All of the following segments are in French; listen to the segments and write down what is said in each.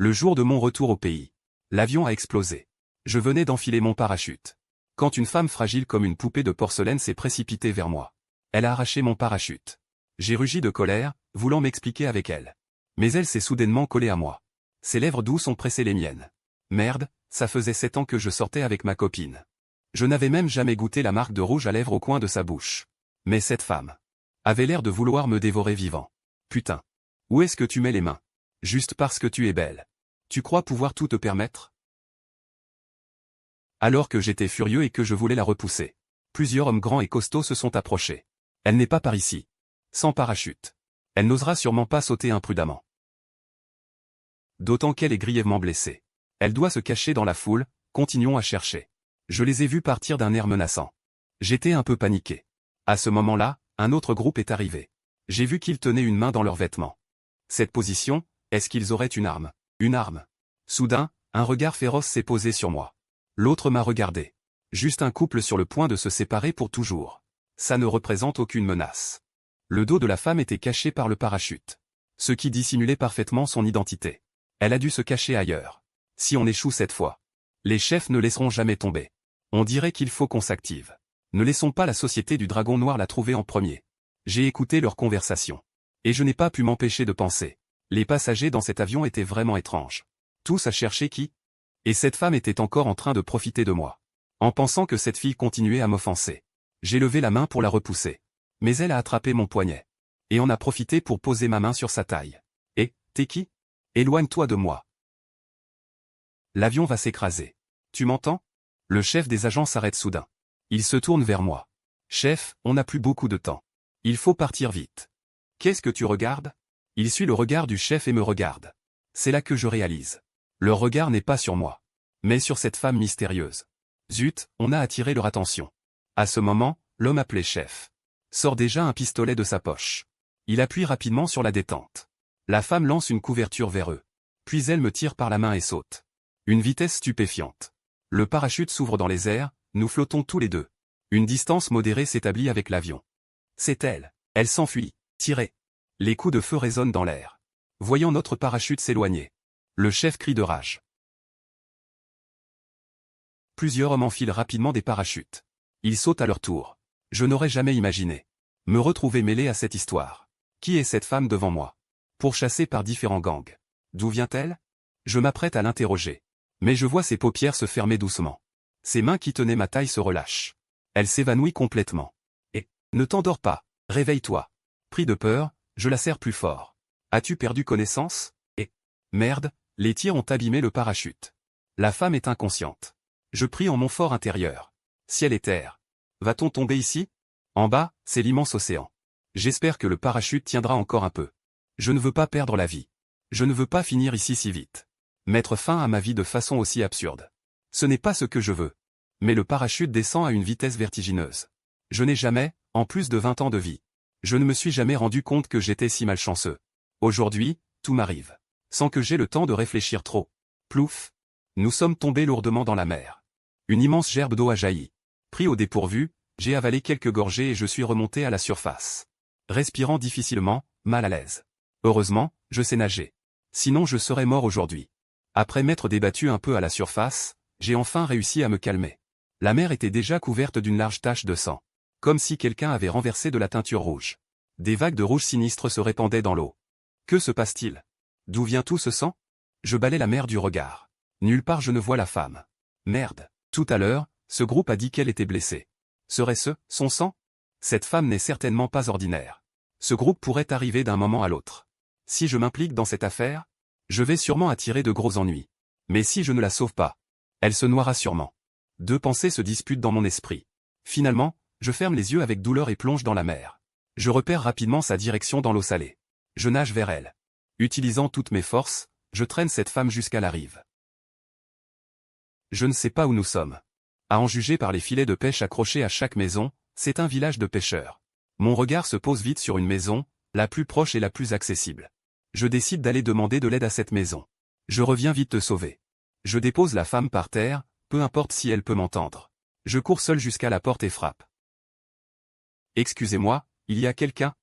Le jour de mon retour au pays, l'avion a explosé. Je venais d'enfiler mon parachute. Quand une femme fragile comme une poupée de porcelaine s'est précipitée vers moi. Elle a arraché mon parachute. J'ai rugi de colère, voulant m'expliquer avec elle. Mais elle s'est soudainement collée à moi. Ses lèvres douces ont pressé les miennes. Merde, ça faisait 7 ans que je sortais avec ma copine. Je n'avais même jamais goûté la marque de rouge à lèvres au coin de sa bouche. Mais cette femme avait l'air de vouloir me dévorer vivant. Putain. Où est-ce que tu mets les mains? Juste parce que tu es belle. Tu crois pouvoir tout te permettre? Alors que j'étais furieux et que je voulais la repousser. Plusieurs hommes grands et costauds se sont approchés. Elle n'est pas par ici. Sans parachute. Elle n'osera sûrement pas sauter imprudemment. D'autant qu'elle est grièvement blessée. Elle doit se cacher dans la foule, continuons à chercher. Je les ai vus partir d'un air menaçant. J'étais un peu paniqué. À ce moment-là, un autre groupe est arrivé. J'ai vu qu'ils tenaient une main dans leurs vêtements. Cette position, est-ce qu'ils auraient une arme? Une arme. Soudain, un regard féroce s'est posé sur moi. L'autre m'a regardé. Juste un couple sur le point de se séparer pour toujours. Ça ne représente aucune menace. Le dos de la femme était caché par le parachute. Ce qui dissimulait parfaitement son identité. Elle a dû se cacher ailleurs. Si on échoue cette fois, les chefs ne laisseront jamais tomber. On dirait qu'il faut qu'on s'active. Ne laissons pas la société du dragon noir la trouver en premier. J'ai écouté leur conversation. Et je n'ai pas pu m'empêcher de penser. Les passagers dans cet avion étaient vraiment étranges. Tous à chercher qui? Et cette femme était encore en train de profiter de moi. En pensant que cette fille continuait à m'offenser. J'ai levé la main pour la repousser. Mais elle a attrapé mon poignet. Et en a profité pour poser ma main sur sa taille. Et, t'es qui? Éloigne-toi de moi. L'avion va s'écraser. Tu m'entends? Le chef des agents s'arrête soudain. Il se tourne vers moi. Chef, on n'a plus beaucoup de temps. Il faut partir vite. Qu'est-ce que tu regardes? Il suit le regard du chef et me regarde. C'est là que je réalise. Leur regard n'est pas sur moi. Mais sur cette femme mystérieuse. Zut, on a attiré leur attention. À ce moment, l'homme appelé chef sort déjà un pistolet de sa poche. Il appuie rapidement sur la détente. La femme lance une couverture vers eux. Puis elle me tire par la main et saute. Une vitesse stupéfiante. Le parachute s'ouvre dans les airs, nous flottons tous les deux. Une distance modérée s'établit avec l'avion. C'est elle. Elle s'enfuit. Tirez. Les coups de feu résonnent dans l'air. Voyant notre parachute s'éloigner. Le chef crie de rage. Plusieurs hommes enfilent rapidement des parachutes. Ils sautent à leur tour. Je n'aurais jamais imaginé me retrouver mêlé à cette histoire. Qui est cette femme devant moi? Pourchassée par différents gangs. D'où vient-elle? Je m'apprête à l'interroger. Mais je vois ses paupières se fermer doucement. Ses mains qui tenaient ma taille se relâchent. Elle s'évanouit complètement. Et, ne t'endors pas, réveille-toi. Pris de peur, je la serre plus fort. As-tu perdu connaissance? Et, merde, les tirs ont abîmé le parachute. La femme est inconsciente. Je prie en mon fort intérieur. Ciel et terre. Va-t-on tomber ici? En bas, c'est l'immense océan. J'espère que le parachute tiendra encore un peu. Je ne veux pas perdre la vie. Je ne veux pas finir ici si vite. Mettre fin à ma vie de façon aussi absurde. Ce n'est pas ce que je veux. Mais le parachute descend à une vitesse vertigineuse. Je n'ai jamais, en plus de 20 ans de vie. Je ne me suis jamais rendu compte que j'étais si malchanceux. Aujourd'hui, tout m'arrive. Sans que j'aie le temps de réfléchir trop. Plouf. Nous sommes tombés lourdement dans la mer. Une immense gerbe d'eau a jailli. Pris au dépourvu, j'ai avalé quelques gorgées et je suis remonté à la surface. Respirant difficilement, mal à l'aise. Heureusement, je sais nager. Sinon je serais mort aujourd'hui. Après m'être débattu un peu à la surface, j'ai enfin réussi à me calmer. La mer était déjà couverte d'une large tache de sang. Comme si quelqu'un avait renversé de la teinture rouge. Des vagues de rouge sinistres se répandaient dans l'eau. Que se passe-t-il? D'où vient tout ce sang? Je balais la mer du regard. Nulle part je ne vois la femme. Merde. Tout à l'heure, ce groupe a dit qu'elle était blessée. Serait-ce son sang? Cette femme n'est certainement pas ordinaire. Ce groupe pourrait arriver d'un moment à l'autre. Si je m'implique dans cette affaire, je vais sûrement attirer de gros ennuis. Mais si je ne la sauve pas, elle se noiera sûrement. Deux pensées se disputent dans mon esprit. Finalement, je ferme les yeux avec douleur et plonge dans la mer. Je repère rapidement sa direction dans l'eau salée. Je nage vers elle. Utilisant toutes mes forces, je traîne cette femme jusqu'à la rive. Je ne sais pas où nous sommes. À en juger par les filets de pêche accrochés à chaque maison, c'est un village de pêcheurs. Mon regard se pose vite sur une maison, la plus proche et la plus accessible. Je décide d'aller demander de l'aide à cette maison. Je reviens vite te sauver. Je dépose la femme par terre, peu importe si elle peut m'entendre. Je cours seul jusqu'à la porte et frappe. Excusez-moi, il y a quelqu'un?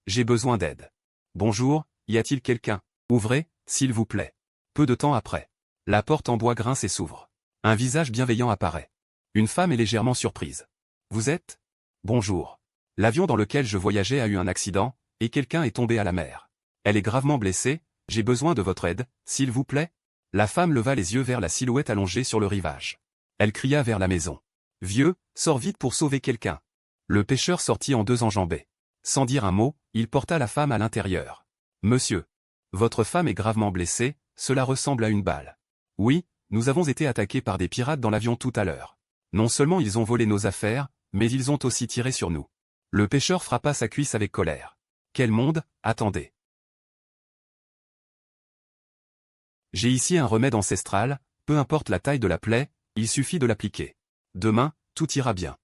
J'ai besoin d'aide. Bonjour, y a-t-il quelqu'un? Ouvrez, s'il vous plaît. Peu de temps après, la porte en bois grince et s'ouvre. Un visage bienveillant apparaît. Une femme est légèrement surprise. Vous êtes ? Bonjour. L'avion dans lequel je voyageais a eu un accident, et quelqu'un est tombé à la mer. Elle est gravement blessée, j'ai besoin de votre aide, s'il vous plaît. La femme leva les yeux vers la silhouette allongée sur le rivage. Elle cria vers la maison. Vieux, sors vite pour sauver quelqu'un. Le pêcheur sortit en deux enjambées. Sans dire un mot, il porta la femme à l'intérieur. Monsieur. Votre femme est gravement blessée, cela ressemble à une balle. Oui, nous avons été attaqués par des pirates dans l'avion tout à l'heure. Non seulement ils ont volé nos affaires, mais ils ont aussi tiré sur nous. Le pêcheur frappa sa cuisse avec colère. Quel monde, attendez. J'ai ici un remède ancestral, peu importe la taille de la plaie, il suffit de l'appliquer. Demain, tout ira bien.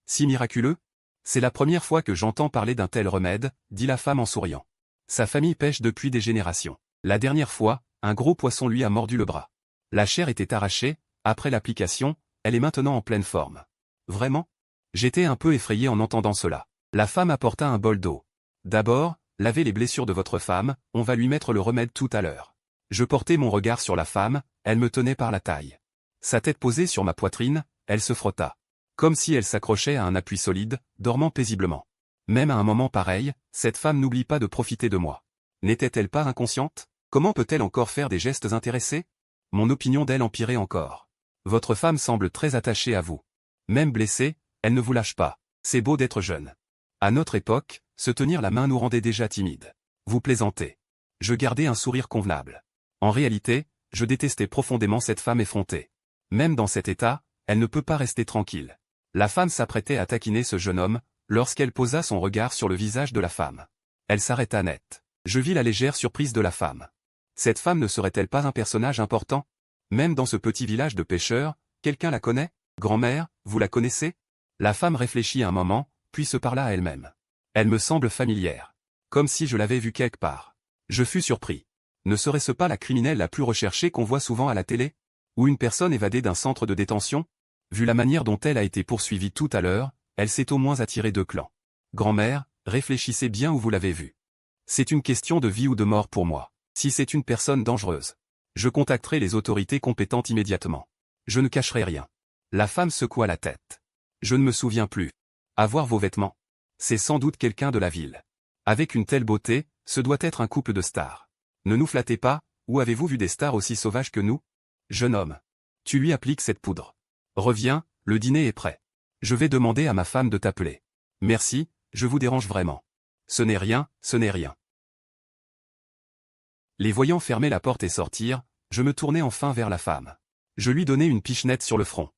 Si miraculeux? C'est la première fois que j'entends parler d'un tel remède, dit la femme en souriant. Sa famille pêche depuis des générations. La dernière fois, un gros poisson lui a mordu le bras. La chair était arrachée, après l'application, elle est maintenant en pleine forme. Vraiment? J'étais un peu effrayé en entendant cela. La femme apporta un bol d'eau. D'abord, lavez les blessures de votre femme, on va lui mettre le remède tout à l'heure. Je portai mon regard sur la femme, elle me tenait par la taille. Sa tête posée sur ma poitrine, elle se frotta. Comme si elle s'accrochait à un appui solide, dormant paisiblement. Même à un moment pareil, cette femme n'oublie pas de profiter de moi. N'était-elle pas inconsciente? Comment peut-elle encore faire des gestes intéressés? Mon opinion d'elle empirait encore. Votre femme semble très attachée à vous. Même blessée, elle ne vous lâche pas. C'est beau d'être jeune. À notre époque, se tenir la main nous rendait déjà timides. Vous plaisantez. Je gardais un sourire convenable. En réalité, je détestais profondément cette femme effrontée. Même dans cet état, elle ne peut pas rester tranquille. La femme s'apprêtait à taquiner ce jeune homme, lorsqu'elle posa son regard sur le visage de la femme. Elle s'arrêta net. Je vis la légère surprise de la femme. Cette femme ne serait-elle pas un personnage important? Même dans ce petit village de pêcheurs, quelqu'un la connaît? Grand-mère, vous la connaissez? La femme réfléchit un moment, puis se parla à elle-même. Elle me semble familière. Comme si je l'avais vue quelque part. Je fus surpris. Ne serait-ce pas la criminelle la plus recherchée qu'on voit souvent à la télé? Ou une personne évadée d'un centre de détention? Vu la manière dont elle a été poursuivie tout à l'heure, elle s'est au moins attirée de clans. Grand-mère, réfléchissez bien où vous l'avez vue. C'est une question de vie ou de mort pour moi. Si c'est une personne dangereuse, je contacterai les autorités compétentes immédiatement. Je ne cacherai rien. La femme secoua la tête. Je ne me souviens plus. À voir vos vêtements. C'est sans doute quelqu'un de la ville. Avec une telle beauté, ce doit être un couple de stars. Ne nous flattez pas, où avez-vous vu des stars aussi sauvages que nous? Jeune homme. Tu lui appliques cette poudre. Reviens, le dîner est prêt. Je vais demander à ma femme de t'appeler. Merci, je vous dérange vraiment. Ce n'est rien, ce n'est rien. Les voyant fermer la porte et sortir, je me tournai enfin vers la femme. Je lui donnai une pichenette sur le front.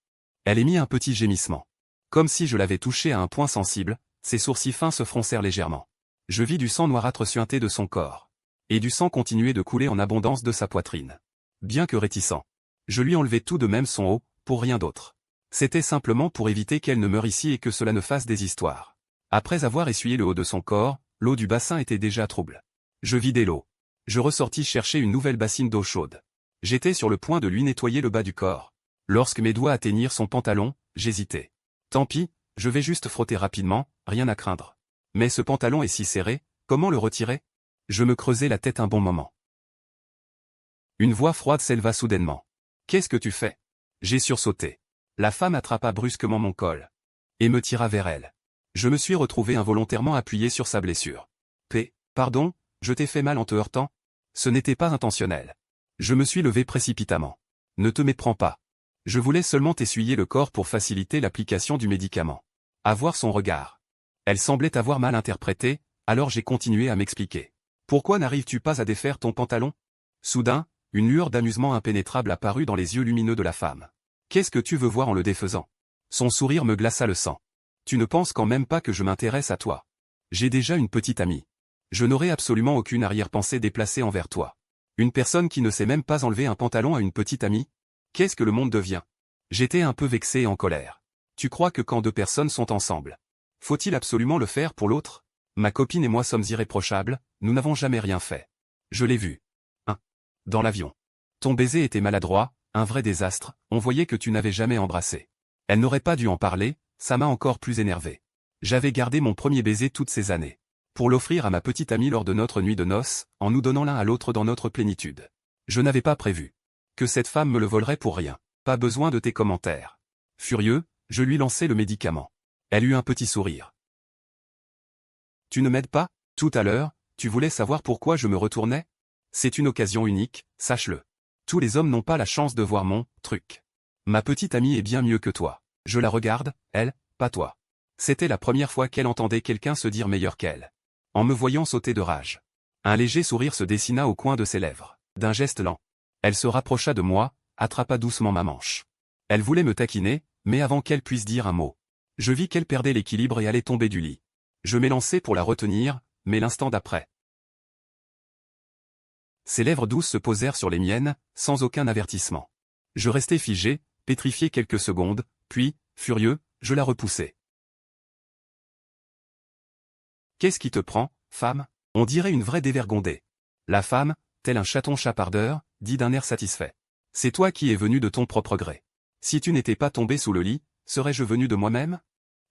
Elle émit un petit gémissement. Comme si je l'avais touché à un point sensible, ses sourcils fins se froncèrent légèrement. Je vis du sang noirâtre suinter de son corps. Et du sang continuait de couler en abondance de sa poitrine. Bien que réticent, je lui enlevai tout de même son haut, pour rien d'autre. C'était simplement pour éviter qu'elle ne meure ici et que cela ne fasse des histoires. Après avoir essuyé le haut de son corps, l'eau du bassin était déjà trouble. Je vidai l'eau. Je ressortis chercher une nouvelle bassine d'eau chaude. J'étais sur le point de lui nettoyer le bas du corps. Lorsque mes doigts atteignirent son pantalon, j'hésitai. Tant pis, je vais juste frotter rapidement, rien à craindre. Mais ce pantalon est si serré, comment le retirer? Je me creusai la tête un bon moment. Une voix froide s'éleva soudainement. Qu'est-ce que tu fais? J'ai sursauté. La femme attrapa brusquement mon col. Et me tira vers elle. Je me suis retrouvé involontairement appuyé sur sa blessure. Pardon, je t'ai fait mal en te heurtant? Ce n'était pas intentionnel. Je me suis levé précipitamment. Ne te méprends pas. Je voulais seulement t'essuyer le corps pour faciliter l'application du médicament. À voir son regard. Elle semblait avoir mal interprété, alors j'ai continué à m'expliquer. Pourquoi n'arrives-tu pas à défaire ton pantalon? Soudain, une lueur d'amusement impénétrable apparut dans les yeux lumineux de la femme. Qu'est-ce que tu veux voir en le défaisant? Son sourire me glaça le sang. Tu ne penses quand même pas que je m'intéresse à toi. J'ai déjà une petite amie. Je n'aurai absolument aucune arrière-pensée déplacée envers toi. Une personne qui ne sait même pas enlever un pantalon à une petite amie? Qu'est-ce que le monde devient? J'étais un peu vexé et en colère. Tu crois que quand deux personnes sont ensemble, faut-il absolument le faire pour l'autre? Ma copine et moi sommes irréprochables, nous n'avons jamais rien fait. Je l'ai vu. Dans l'avion. Ton baiser était maladroit, un vrai désastre, on voyait que tu n'avais jamais embrassé. Elle n'aurait pas dû en parler, ça m'a encore plus énervé. J'avais gardé mon premier baiser toutes ces années. Pour l'offrir à ma petite amie lors de notre nuit de noces, en nous donnant l'un à l'autre dans notre plénitude. Je n'avais pas prévu que cette femme me le volerait pour rien. Pas besoin de tes commentaires. Furieux, je lui lançai le médicament. Elle eut un petit sourire. Tu ne m'aides pas? Tout à l'heure, tu voulais savoir pourquoi je me retournais? C'est une occasion unique, sache-le. Tous les hommes n'ont pas la chance de voir mon truc. Ma petite amie est bien mieux que toi. Je la regarde, elle, pas toi. C'était la première fois qu'elle entendait quelqu'un se dire meilleur qu'elle. En me voyant sauter de rage, un léger sourire se dessina au coin de ses lèvres. D'un geste lent, elle se rapprocha de moi, attrapa doucement ma manche. Elle voulait me taquiner, mais avant qu'elle puisse dire un mot, je vis qu'elle perdait l'équilibre et allait tomber du lit. Je m'élançai pour la retenir, mais l'instant d'après, ses lèvres douces se posèrent sur les miennes, sans aucun avertissement. Je restai figé, pétrifié quelques secondes, puis, furieux, je la repoussai. Qu'est-ce qui te prend, femme? On dirait une vraie dévergondée. La femme, tel un chaton chapardeur, dit d'un air satisfait. C'est toi qui es venu de ton propre gré. Si tu n'étais pas tombé sous le lit, serais-je venu de moi-même?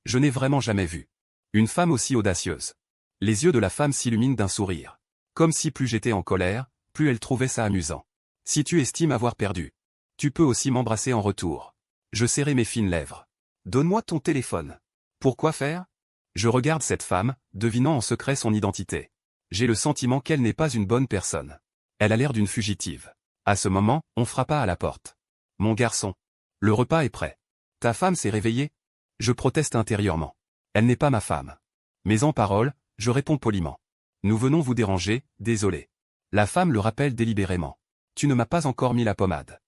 Je n'ai vraiment jamais vu une femme aussi audacieuse. Les yeux de la femme s'illuminent d'un sourire. Comme si plus j'étais en colère, plus elle trouvait ça amusant. Si tu estimes avoir perdu, tu peux aussi m'embrasser en retour. Je serrai mes fines lèvres. Donne-moi ton téléphone. Pourquoi faire? Je regarde cette femme, devinant en secret son identité. J'ai le sentiment qu'elle n'est pas une bonne personne. Elle a l'air d'une fugitive. À ce moment, on frappa à la porte. Mon garçon. Le repas est prêt. Ta femme s'est réveillée? Je proteste intérieurement. Elle n'est pas ma femme. Mais en parole, je réponds poliment. Nous venons vous déranger, désolé. La femme le rappelle délibérément. Tu ne m'as pas encore mis la pommade.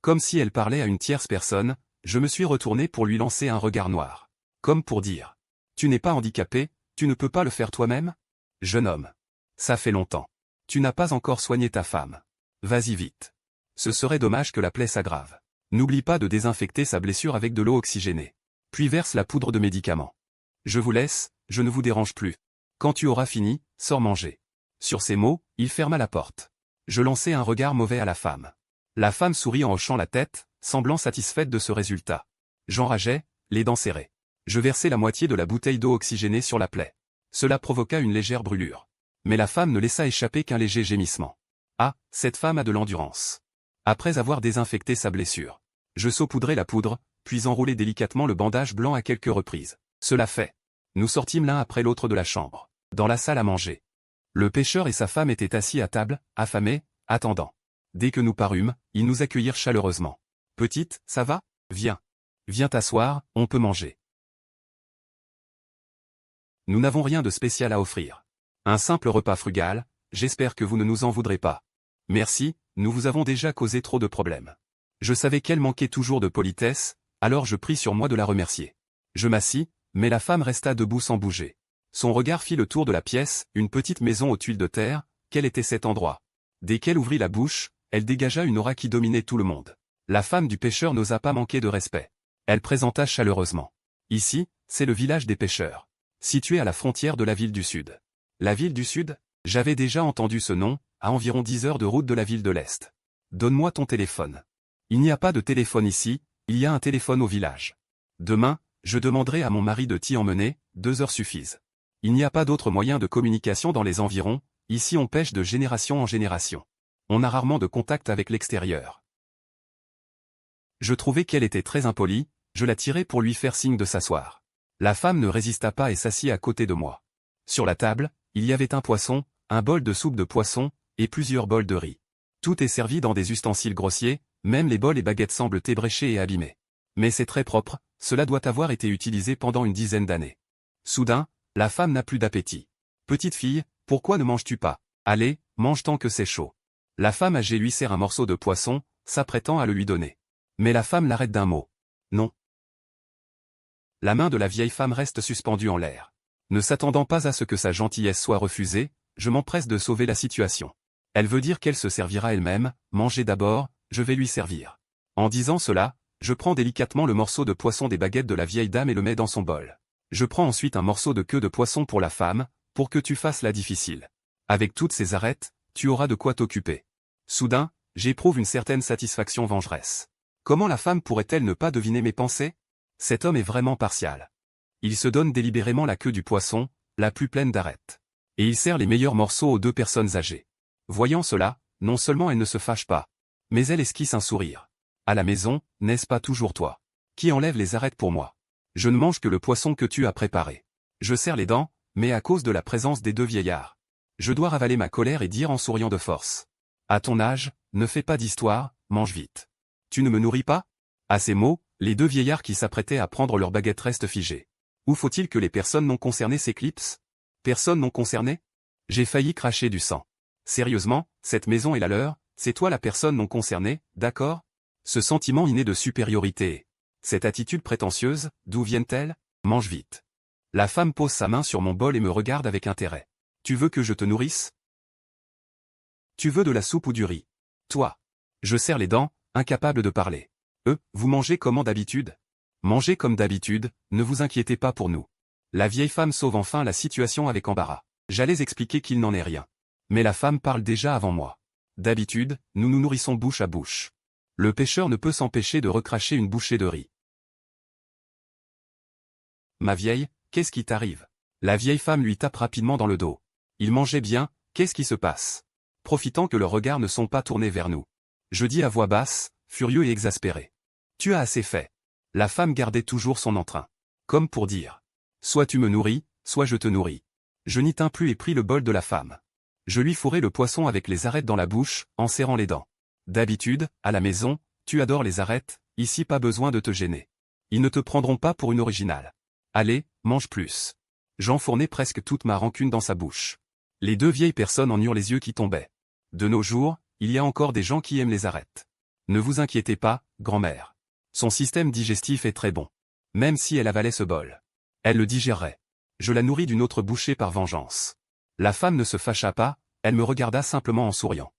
Comme si elle parlait à une tierce personne, je me suis retourné pour lui lancer un regard noir. Comme pour dire. Tu n'es pas handicapé, tu ne peux pas le faire toi-même? Jeune homme. Ça fait longtemps. Tu n'as pas encore soigné ta femme. Vas-y vite. Ce serait dommage que la plaie s'aggrave. N'oublie pas de désinfecter sa blessure avec de l'eau oxygénée. Puis verse la poudre de médicaments. Je vous laisse, je ne vous dérange plus. Quand tu auras fini, sors manger. Sur ces mots, il ferma la porte. Je lançai un regard mauvais à la femme. La femme sourit en hochant la tête, semblant satisfaite de ce résultat. J'enrageais, les dents serrées. Je versai la moitié de la bouteille d'eau oxygénée sur la plaie. Cela provoqua une légère brûlure. Mais la femme ne laissa échapper qu'un léger gémissement. Ah, cette femme a de l'endurance. Après avoir désinfecté sa blessure, je saupoudrai la poudre, puis enroulai délicatement le bandage blanc à quelques reprises. Cela fait. Nous sortîmes l'un après l'autre de la chambre, dans la salle à manger. Le pêcheur et sa femme étaient assis à table, affamés, attendant. Dès que nous parûmes, ils nous accueillirent chaleureusement. Petite, ça va? Viens. Viens t'asseoir, on peut manger. Nous n'avons rien de spécial à offrir. Un simple repas frugal, j'espère que vous ne nous en voudrez pas. Merci, nous vous avons déjà causé trop de problèmes. Je savais qu'elle manquait toujours de politesse, alors je pris sur moi de la remercier. Je m'assis, mais la femme resta debout sans bouger. Son regard fit le tour de la pièce, une petite maison aux tuiles de terre, quel était cet endroit? Dès qu'elle ouvrit la bouche, elle dégagea une aura qui dominait tout le monde. La femme du pêcheur n'osa pas manquer de respect. Elle présenta chaleureusement. Ici, c'est le village des pêcheurs, situé à la frontière de la ville du Sud. La ville du Sud? J'avais déjà entendu ce nom, à environ 10 heures de route de la ville de l'Est. Donne-moi ton téléphone. Il n'y a pas de téléphone ici, il y a un téléphone au village. Demain, je demanderai à mon mari de t'y emmener, 2 heures suffisent. Il n'y a pas d'autre moyen de communication dans les environs, ici on pêche de génération en génération. On a rarement de contact avec l'extérieur. Je trouvais qu'elle était très impolie, je la tirai pour lui faire signe de s'asseoir. La femme ne résista pas et s'assit à côté de moi. Sur la table, il y avait un poisson, un bol de soupe de poisson, et plusieurs bols de riz. Tout est servi dans des ustensiles grossiers, même les bols et baguettes semblent ébréchés et abîmés. Mais c'est très propre, cela doit avoir été utilisé pendant une dizaine d'années. Soudain, la femme n'a plus d'appétit. Petite fille, pourquoi ne manges-tu pas? Allez, mange tant que c'est chaud. La femme âgée lui sert un morceau de poisson, s'apprêtant à le lui donner. Mais la femme l'arrête d'un mot. Non. La main de la vieille femme reste suspendue en l'air. Ne s'attendant pas à ce que sa gentillesse soit refusée, je m'empresse de sauver la situation. Elle veut dire qu'elle se servira elle-même, mangez d'abord, je vais lui servir. En disant cela, je prends délicatement le morceau de poisson des baguettes de la vieille dame et le mets dans son bol. Je prends ensuite un morceau de queue de poisson pour la femme, pour que tu fasses la difficile. Avec toutes ces arêtes, tu auras de quoi t'occuper. Soudain, j'éprouve une certaine satisfaction vengeresse. Comment la femme pourrait-elle ne pas deviner mes pensées? Cet homme est vraiment partial. Il se donne délibérément la queue du poisson, la plus pleine d'arêtes. Et il sert les meilleurs morceaux aux 2 personnes âgées. Voyant cela, non seulement elle ne se fâche pas, mais elle esquisse un sourire. À la maison, n'est-ce pas toujours toi qui enlève les arêtes pour moi? Je ne mange que le poisson que tu as préparé. Je serre les dents, mais à cause de la présence des deux vieillards. Je dois ravaler ma colère et dire en souriant de force. À ton âge, ne fais pas d'histoire, mange vite. Tu ne me nourris pas? À ces mots, les deux vieillards qui s'apprêtaient à prendre leur baguette restent figés. Où faut-il que les personnes non concernées s'éclipsent? Personne non concernée? J'ai failli cracher du sang. Sérieusement, cette maison est la leur, c'est toi la personne non concernée, d'accord? Ce sentiment inné de supériorité. Cette attitude prétentieuse, d'où viennent-elles? Mange vite. La femme pose sa main sur mon bol et me regarde avec intérêt. Tu veux que je te nourrisse? Tu veux de la soupe ou du riz? Toi. Je serre les dents, incapable de parler. Vous mangez comment d'habitude? Mangez comme d'habitude, ne vous inquiétez pas pour nous. La vieille femme sauve enfin la situation avec embarras. J'allais expliquer qu'il n'en est rien. Mais la femme parle déjà avant moi. D'habitude, nous nous nourrissons bouche à bouche. Le pêcheur ne peut s'empêcher de recracher une bouchée de riz. Ma vieille, qu'est-ce qui t'arrive? La vieille femme lui tape rapidement dans le dos. Il mangeait bien, qu'est-ce qui se passe? Profitant que leurs regards ne sont pas tournés vers nous. Je dis à voix basse, furieux et exaspéré. Tu as assez fait. La femme gardait toujours son entrain. Comme pour dire. Soit tu me nourris, soit je te nourris. Je n'y tins plus et pris le bol de la femme. Je lui fourrai le poisson avec les arêtes dans la bouche, en serrant les dents. D'habitude, à la maison, tu adores les arêtes, ici pas besoin de te gêner. Ils ne te prendront pas pour une originale. Allez, mange plus. J'enfournai presque toute ma rancune dans sa bouche. Les deux vieilles personnes en eurent les yeux qui tombaient. De nos jours, il y a encore des gens qui aiment les arêtes. Ne vous inquiétez pas, grand-mère. Son système digestif est très bon. Même si elle avalait ce bol. Elle le digérerait. Je la nourris d'une autre bouchée par vengeance. La femme ne se fâcha pas, elle me regarda simplement en souriant.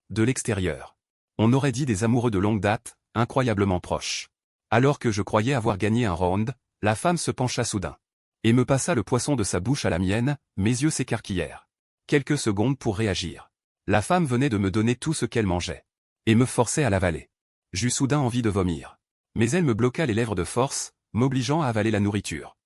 De l'extérieur. On aurait dit des amoureux de longue date, incroyablement proches. Alors que je croyais avoir gagné un round, la femme se pencha soudain. Et me passa le poisson de sa bouche à la mienne, mes yeux s'écarquillèrent. Quelques secondes pour réagir. La femme venait de me donner tout ce qu'elle mangeait. Et me forçait à l'avaler. J'eus soudain envie de vomir. Mais elle me bloqua les lèvres de force, m'obligeant à avaler la nourriture.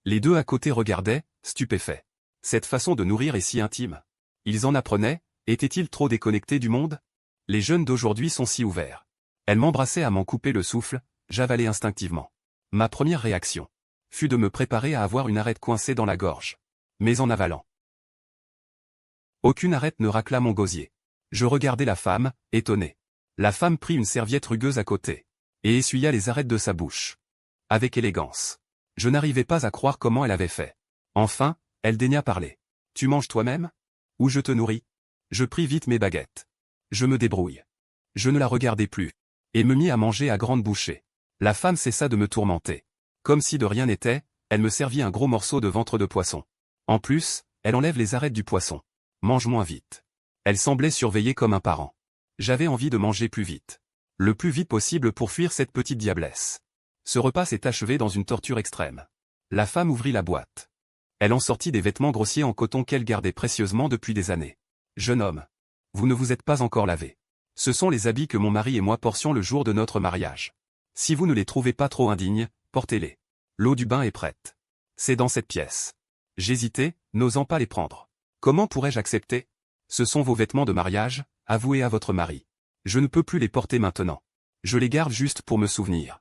Les deux à côté regardaient, stupéfaits. Cette façon de nourrir est si intime. Ils en apprenaient, étaient-ils trop déconnectés du monde? Les jeunes d'aujourd'hui sont si ouverts. Elle m'embrassait à m'en couper le souffle, j'avalai instinctivement. Ma première réaction fut de me préparer à avoir une arête coincée dans la gorge. Mais en avalant. Aucune arête ne racla mon gosier. Je regardais la femme, étonné. La femme prit une serviette rugueuse à côté. Et essuya les arêtes de sa bouche. Avec élégance. Je n'arrivais pas à croire comment elle avait fait. Enfin, elle daigna parler. Tu manges toi-même? Ou je te nourris? Je pris vite mes baguettes. Je me débrouille. Je ne la regardai plus. Et me mis à manger à grandes bouchées. La femme cessa de me tourmenter. Comme si de rien n'était, elle me servit un gros morceau de ventre de poisson. En plus, elle enlève les arêtes du poisson. Mange moins vite. Elle semblait surveiller comme un parent. J'avais envie de manger plus vite. Le plus vite possible pour fuir cette petite diablesse. Ce repas s'est achevé dans une torture extrême. La femme ouvrit la boîte. Elle en sortit des vêtements grossiers en coton qu'elle gardait précieusement depuis des années. Jeune homme. Vous ne vous êtes pas encore lavé. Ce sont les habits que mon mari et moi portions le jour de notre mariage. Si vous ne les trouvez pas trop indignes, portez-les. L'eau du bain est prête. C'est dans cette pièce. J'hésitais, n'osant pas les prendre. Comment pourrais-je accepter? Ce sont vos vêtements de mariage, avouez à votre mari. Je ne peux plus les porter maintenant. Je les garde juste pour me souvenir.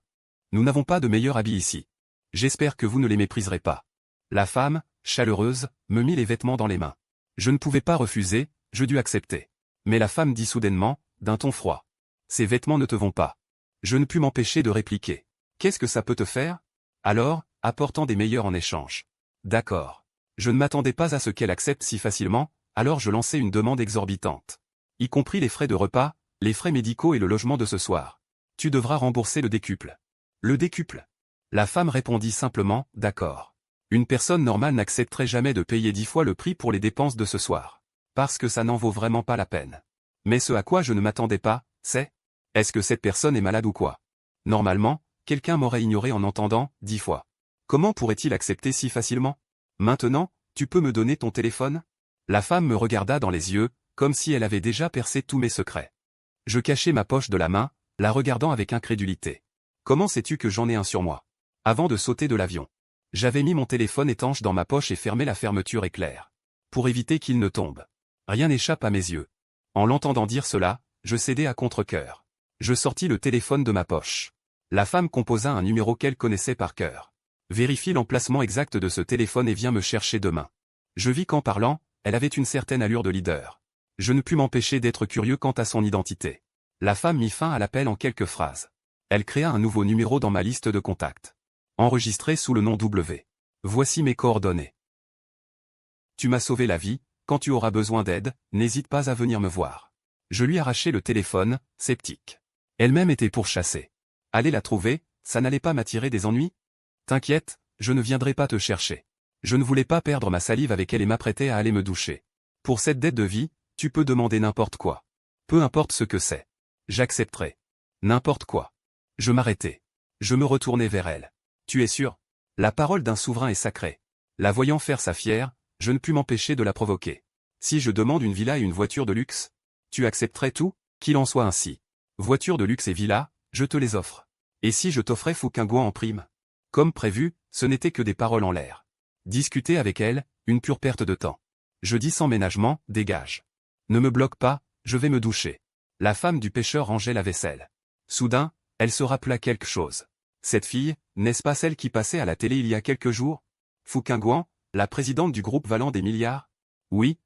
Nous n'avons pas de meilleurs habits ici. J'espère que vous ne les mépriserez pas. La femme, chaleureuse, me mit les vêtements dans les mains. Je ne pouvais pas refuser, je dus accepter. Mais la femme dit soudainement, d'un ton froid. Ces vêtements ne te vont pas. Je ne pus m'empêcher de répliquer. Qu'est-ce que ça peut te faire? Alors, apportant des meilleurs en échange. D'accord. Je ne m'attendais pas à ce qu'elle accepte si facilement, alors je lançai une demande exorbitante. Y compris les frais de repas, les frais médicaux et le logement de ce soir. Tu devras rembourser le décuple. Le décuple? La femme répondit simplement, d'accord. Une personne normale n'accepterait jamais de payer 10 fois le prix pour les dépenses de ce soir. Parce que ça n'en vaut vraiment pas la peine. Mais ce à quoi je ne m'attendais pas, c'est... Est-ce que cette personne est malade ou quoi? Normalement, quelqu'un m'aurait ignoré en entendant 10 fois. Comment pourrait-il accepter si facilement? Maintenant, tu peux me donner ton téléphone? La femme me regarda dans les yeux, comme si elle avait déjà percé tous mes secrets. Je cachai ma poche de la main, la regardant avec incrédulité. Comment sais-tu que j'en ai un sur moi? Avant de sauter de l'avion. J'avais mis mon téléphone étanche dans ma poche et fermé la fermeture éclair. Pour éviter qu'il ne tombe. Rien n'échappe à mes yeux. En l'entendant dire cela, je cédai à contre-cœur. Je sortis le téléphone de ma poche. La femme composa un numéro qu'elle connaissait par cœur. Vérifie l'emplacement exact de ce téléphone et vient me chercher demain. Je vis qu'en parlant, elle avait une certaine allure de leader. Je ne pus m'empêcher d'être curieux quant à son identité. La femme mit fin à l'appel en quelques phrases. Elle créa un nouveau numéro dans ma liste de contacts. Enregistré sous le nom W. Voici mes coordonnées. Tu m'as sauvé la vie, quand tu auras besoin d'aide, n'hésite pas à venir me voir. Je lui arrachai le téléphone, sceptique. Elle-même était pourchassée. Aller la trouver, ça n'allait pas m'attirer des ennuis? T'inquiète, je ne viendrai pas te chercher. Je ne voulais pas perdre ma salive avec elle et m'apprêtais à aller me doucher. Pour cette dette de vie, tu peux demander n'importe quoi. Peu importe ce que c'est. J'accepterai. N'importe quoi. Je m'arrêtai. Je me retournai vers elle. Tu es sûr? La parole d'un souverain est sacrée. La voyant faire sa fière, je ne pus m'empêcher de la provoquer. Si je demande une villa et une voiture de luxe, tu accepterais tout? Qu'il en soit ainsi. Voiture de luxe et villa, je te les offre. Et si je t'offrais Fouquingouan en prime? Comme prévu, ce n'était que des paroles en l'air. Discuter avec elle, une pure perte de temps. Je dis sans ménagement, dégage. Ne me bloque pas, je vais me doucher. La femme du pêcheur rangeait la vaisselle. Soudain, elle se rappela quelque chose. Cette fille, n'est-ce pas celle qui passait à la télé il y a quelques jours? Fouquingouan, la présidente du groupe valant des milliards? Oui,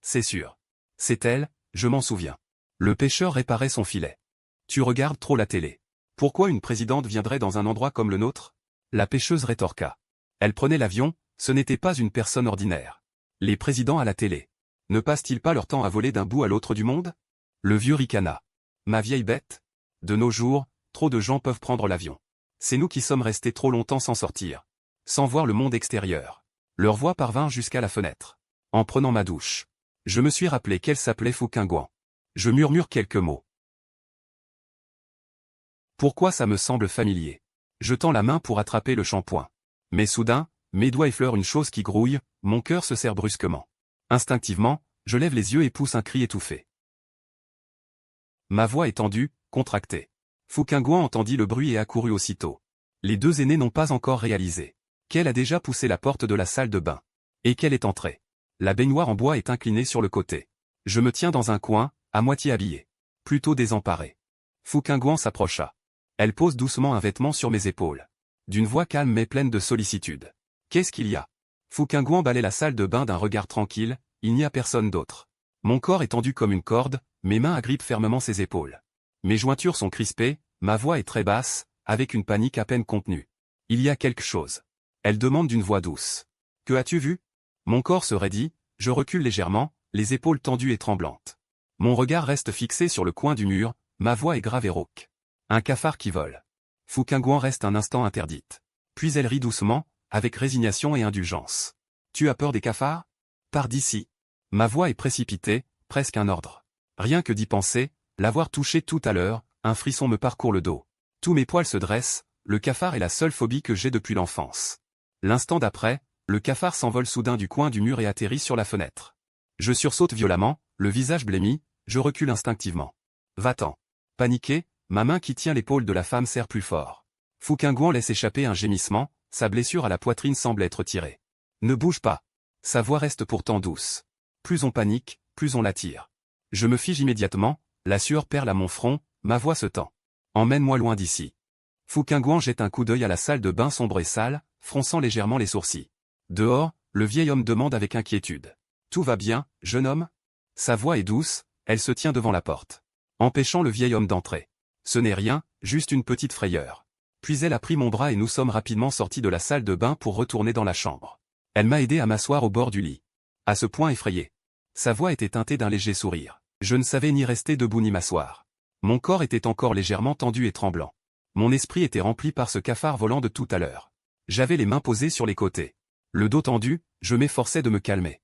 c'est sûr. C'est elle, je m'en souviens. Le pêcheur réparait son filet. Tu regardes trop la télé. Pourquoi une présidente viendrait dans un endroit comme le nôtre? La pêcheuse rétorqua. Elle prenait l'avion, ce n'était pas une personne ordinaire. Les présidents à la télé. Ne passent-ils pas leur temps à voler d'un bout à l'autre du monde? Le vieux ricana. Ma vieille bête. De nos jours, trop de gens peuvent prendre l'avion. C'est nous qui sommes restés trop longtemps sans sortir. Sans voir le monde extérieur. Leur voix parvint jusqu'à la fenêtre. En prenant ma douche. Je me suis rappelé qu'elle s'appelait Fouquingouan. Je murmure quelques mots. Pourquoi ça me semble familier? Je tends la main pour attraper le shampoing. Mais soudain, mes doigts effleurent une chose qui grouille, mon cœur se serre brusquement. Instinctivement, je lève les yeux et pousse un cri étouffé. Ma voix est tendue, contractée. Fouquingouan entendit le bruit et accourut aussitôt. Les deux aînés n'ont pas encore réalisé qu'elle a déjà poussé la porte de la salle de bain. Et qu'elle est entrée. La baignoire en bois est inclinée sur le côté. Je me tiens dans un coin, à moitié habillé. Plutôt désemparé. Fouquingouan s'approcha. Elle pose doucement un vêtement sur mes épaules. D'une voix calme mais pleine de sollicitude. Qu'est-ce qu'il y a? Fouquingouan balait la salle de bain d'un regard tranquille, il n'y a personne d'autre. Mon corps est tendu comme une corde, mes mains agrippent fermement ses épaules. Mes jointures sont crispées, ma voix est très basse, avec une panique à peine contenue. Il y a quelque chose. Elle demande d'une voix douce. Que as-tu vu? Mon corps se raidit, je recule légèrement, les épaules tendues et tremblantes. Mon regard reste fixé sur le coin du mur, ma voix est grave et rauque. Un cafard qui vole. Fouquingouan reste un instant interdite. Puis elle rit doucement, avec résignation et indulgence. Tu as peur des cafards? Pars d'ici. Ma voix est précipitée, presque un ordre. Rien que d'y penser, l'avoir touché tout à l'heure, un frisson me parcourt le dos. Tous mes poils se dressent, le cafard est la seule phobie que j'ai depuis l'enfance. L'instant d'après, le cafard s'envole soudain du coin du mur et atterrit sur la fenêtre. Je sursaute violemment, le visage blêmi, je recule instinctivement. Va-t'en. Paniqué, ma main qui tient l'épaule de la femme serre plus fort. Fouquingouan laisse échapper un gémissement, sa blessure à la poitrine semble être tirée. Ne bouge pas. Sa voix reste pourtant douce. Plus on panique, plus on l'attire. Je me fige immédiatement, la sueur perle à mon front, ma voix se tend. Emmène-moi loin d'ici. Fouquingouan jette un coup d'œil à la salle de bain sombre et sale, fronçant légèrement les sourcils. Dehors, le vieil homme demande avec inquiétude. Tout va bien, jeune homme? Sa voix est douce, elle se tient devant la porte, empêchant le vieil homme d'entrer. Ce n'est rien, juste une petite frayeur. Puis elle a pris mon bras et nous sommes rapidement sortis de la salle de bain pour retourner dans la chambre. Elle m'a aidé à m'asseoir au bord du lit. À ce point effrayé. Sa voix était teintée d'un léger sourire. Je ne savais ni rester debout ni m'asseoir. Mon corps était encore légèrement tendu et tremblant. Mon esprit était rempli par ce cafard volant de tout à l'heure. J'avais les mains posées sur les côtés. Le dos tendu, je m'efforçais de me calmer.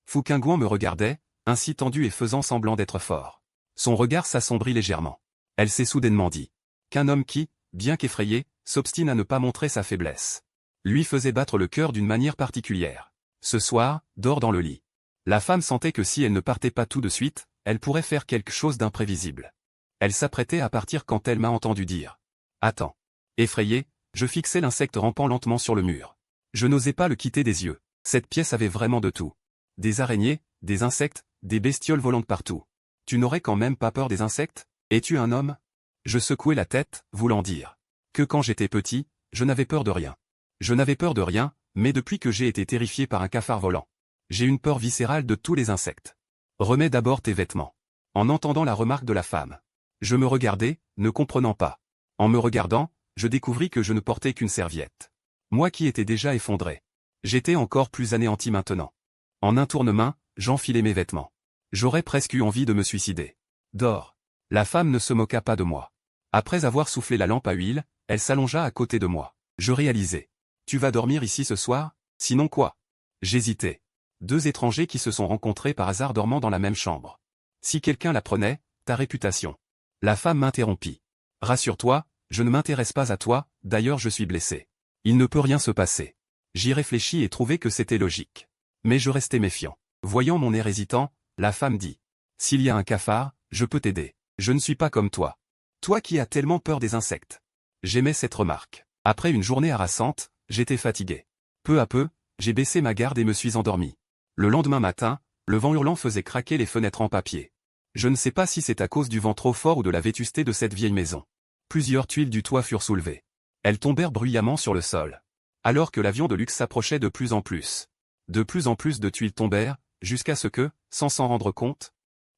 Fouquingouan me regardait, ainsi tendu et faisant semblant d'être fort. Son regard s'assombrit légèrement. Elle s'est soudainement dit qu'un homme qui, bien qu'effrayé, s'obstine à ne pas montrer sa faiblesse, lui faisait battre le cœur d'une manière particulière. Ce soir, dors dans le lit. La femme sentait que si elle ne partait pas tout de suite, elle pourrait faire quelque chose d'imprévisible. Elle s'apprêtait à partir quand elle m'a entendu dire « Attends ». Effrayé, je fixais l'insecte rampant lentement sur le mur. Je n'osais pas le quitter des yeux. Cette pièce avait vraiment de tout. Des araignées, des insectes, des bestioles volantes partout. Tu n'aurais quand même pas peur des insectes? Es-tu un homme? Je secouai la tête, voulant dire que quand j'étais petit, je n'avais peur de rien. Je n'avais peur de rien, mais depuis que j'ai été terrifié par un cafard volant, j'ai une peur viscérale de tous les insectes. Remets d'abord tes vêtements. En entendant la remarque de la femme, je me regardai, ne comprenant pas. En me regardant, je découvris que je ne portais qu'une serviette. Moi qui étais déjà effondré. J'étais encore plus anéanti maintenant. En un tournement, j'enfilai mes vêtements. J'aurais presque eu envie de me suicider. Dors. La femme ne se moqua pas de moi. Après avoir soufflé la lampe à huile, elle s'allongea à côté de moi. Je réalisai. Tu vas dormir ici ce soir? Sinon quoi? J'hésitais. Deux étrangers qui se sont rencontrés par hasard dormant dans la même chambre. Si quelqu'un l'apprenait, ta réputation. La femme m'interrompit. Rassure-toi, je ne m'intéresse pas à toi, d'ailleurs je suis blessé. Il ne peut rien se passer. J'y réfléchis et trouvai que c'était logique. Mais je restais méfiant. Voyant mon air hésitant, la femme dit. S'il y a un cafard, je peux t'aider. Je ne suis pas comme toi. Toi qui as tellement peur des insectes. J'aimais cette remarque. Après une journée harassante, j'étais fatigué. Peu à peu, j'ai baissé ma garde et me suis endormi. Le lendemain matin, le vent hurlant faisait craquer les fenêtres en papier. Je ne sais pas si c'est à cause du vent trop fort ou de la vétusté de cette vieille maison. Plusieurs tuiles du toit furent soulevées. Elles tombèrent bruyamment sur le sol. Alors que l'avion de luxe s'approchait de plus en plus. De plus en plus de tuiles tombèrent, jusqu'à ce que, sans s'en rendre compte,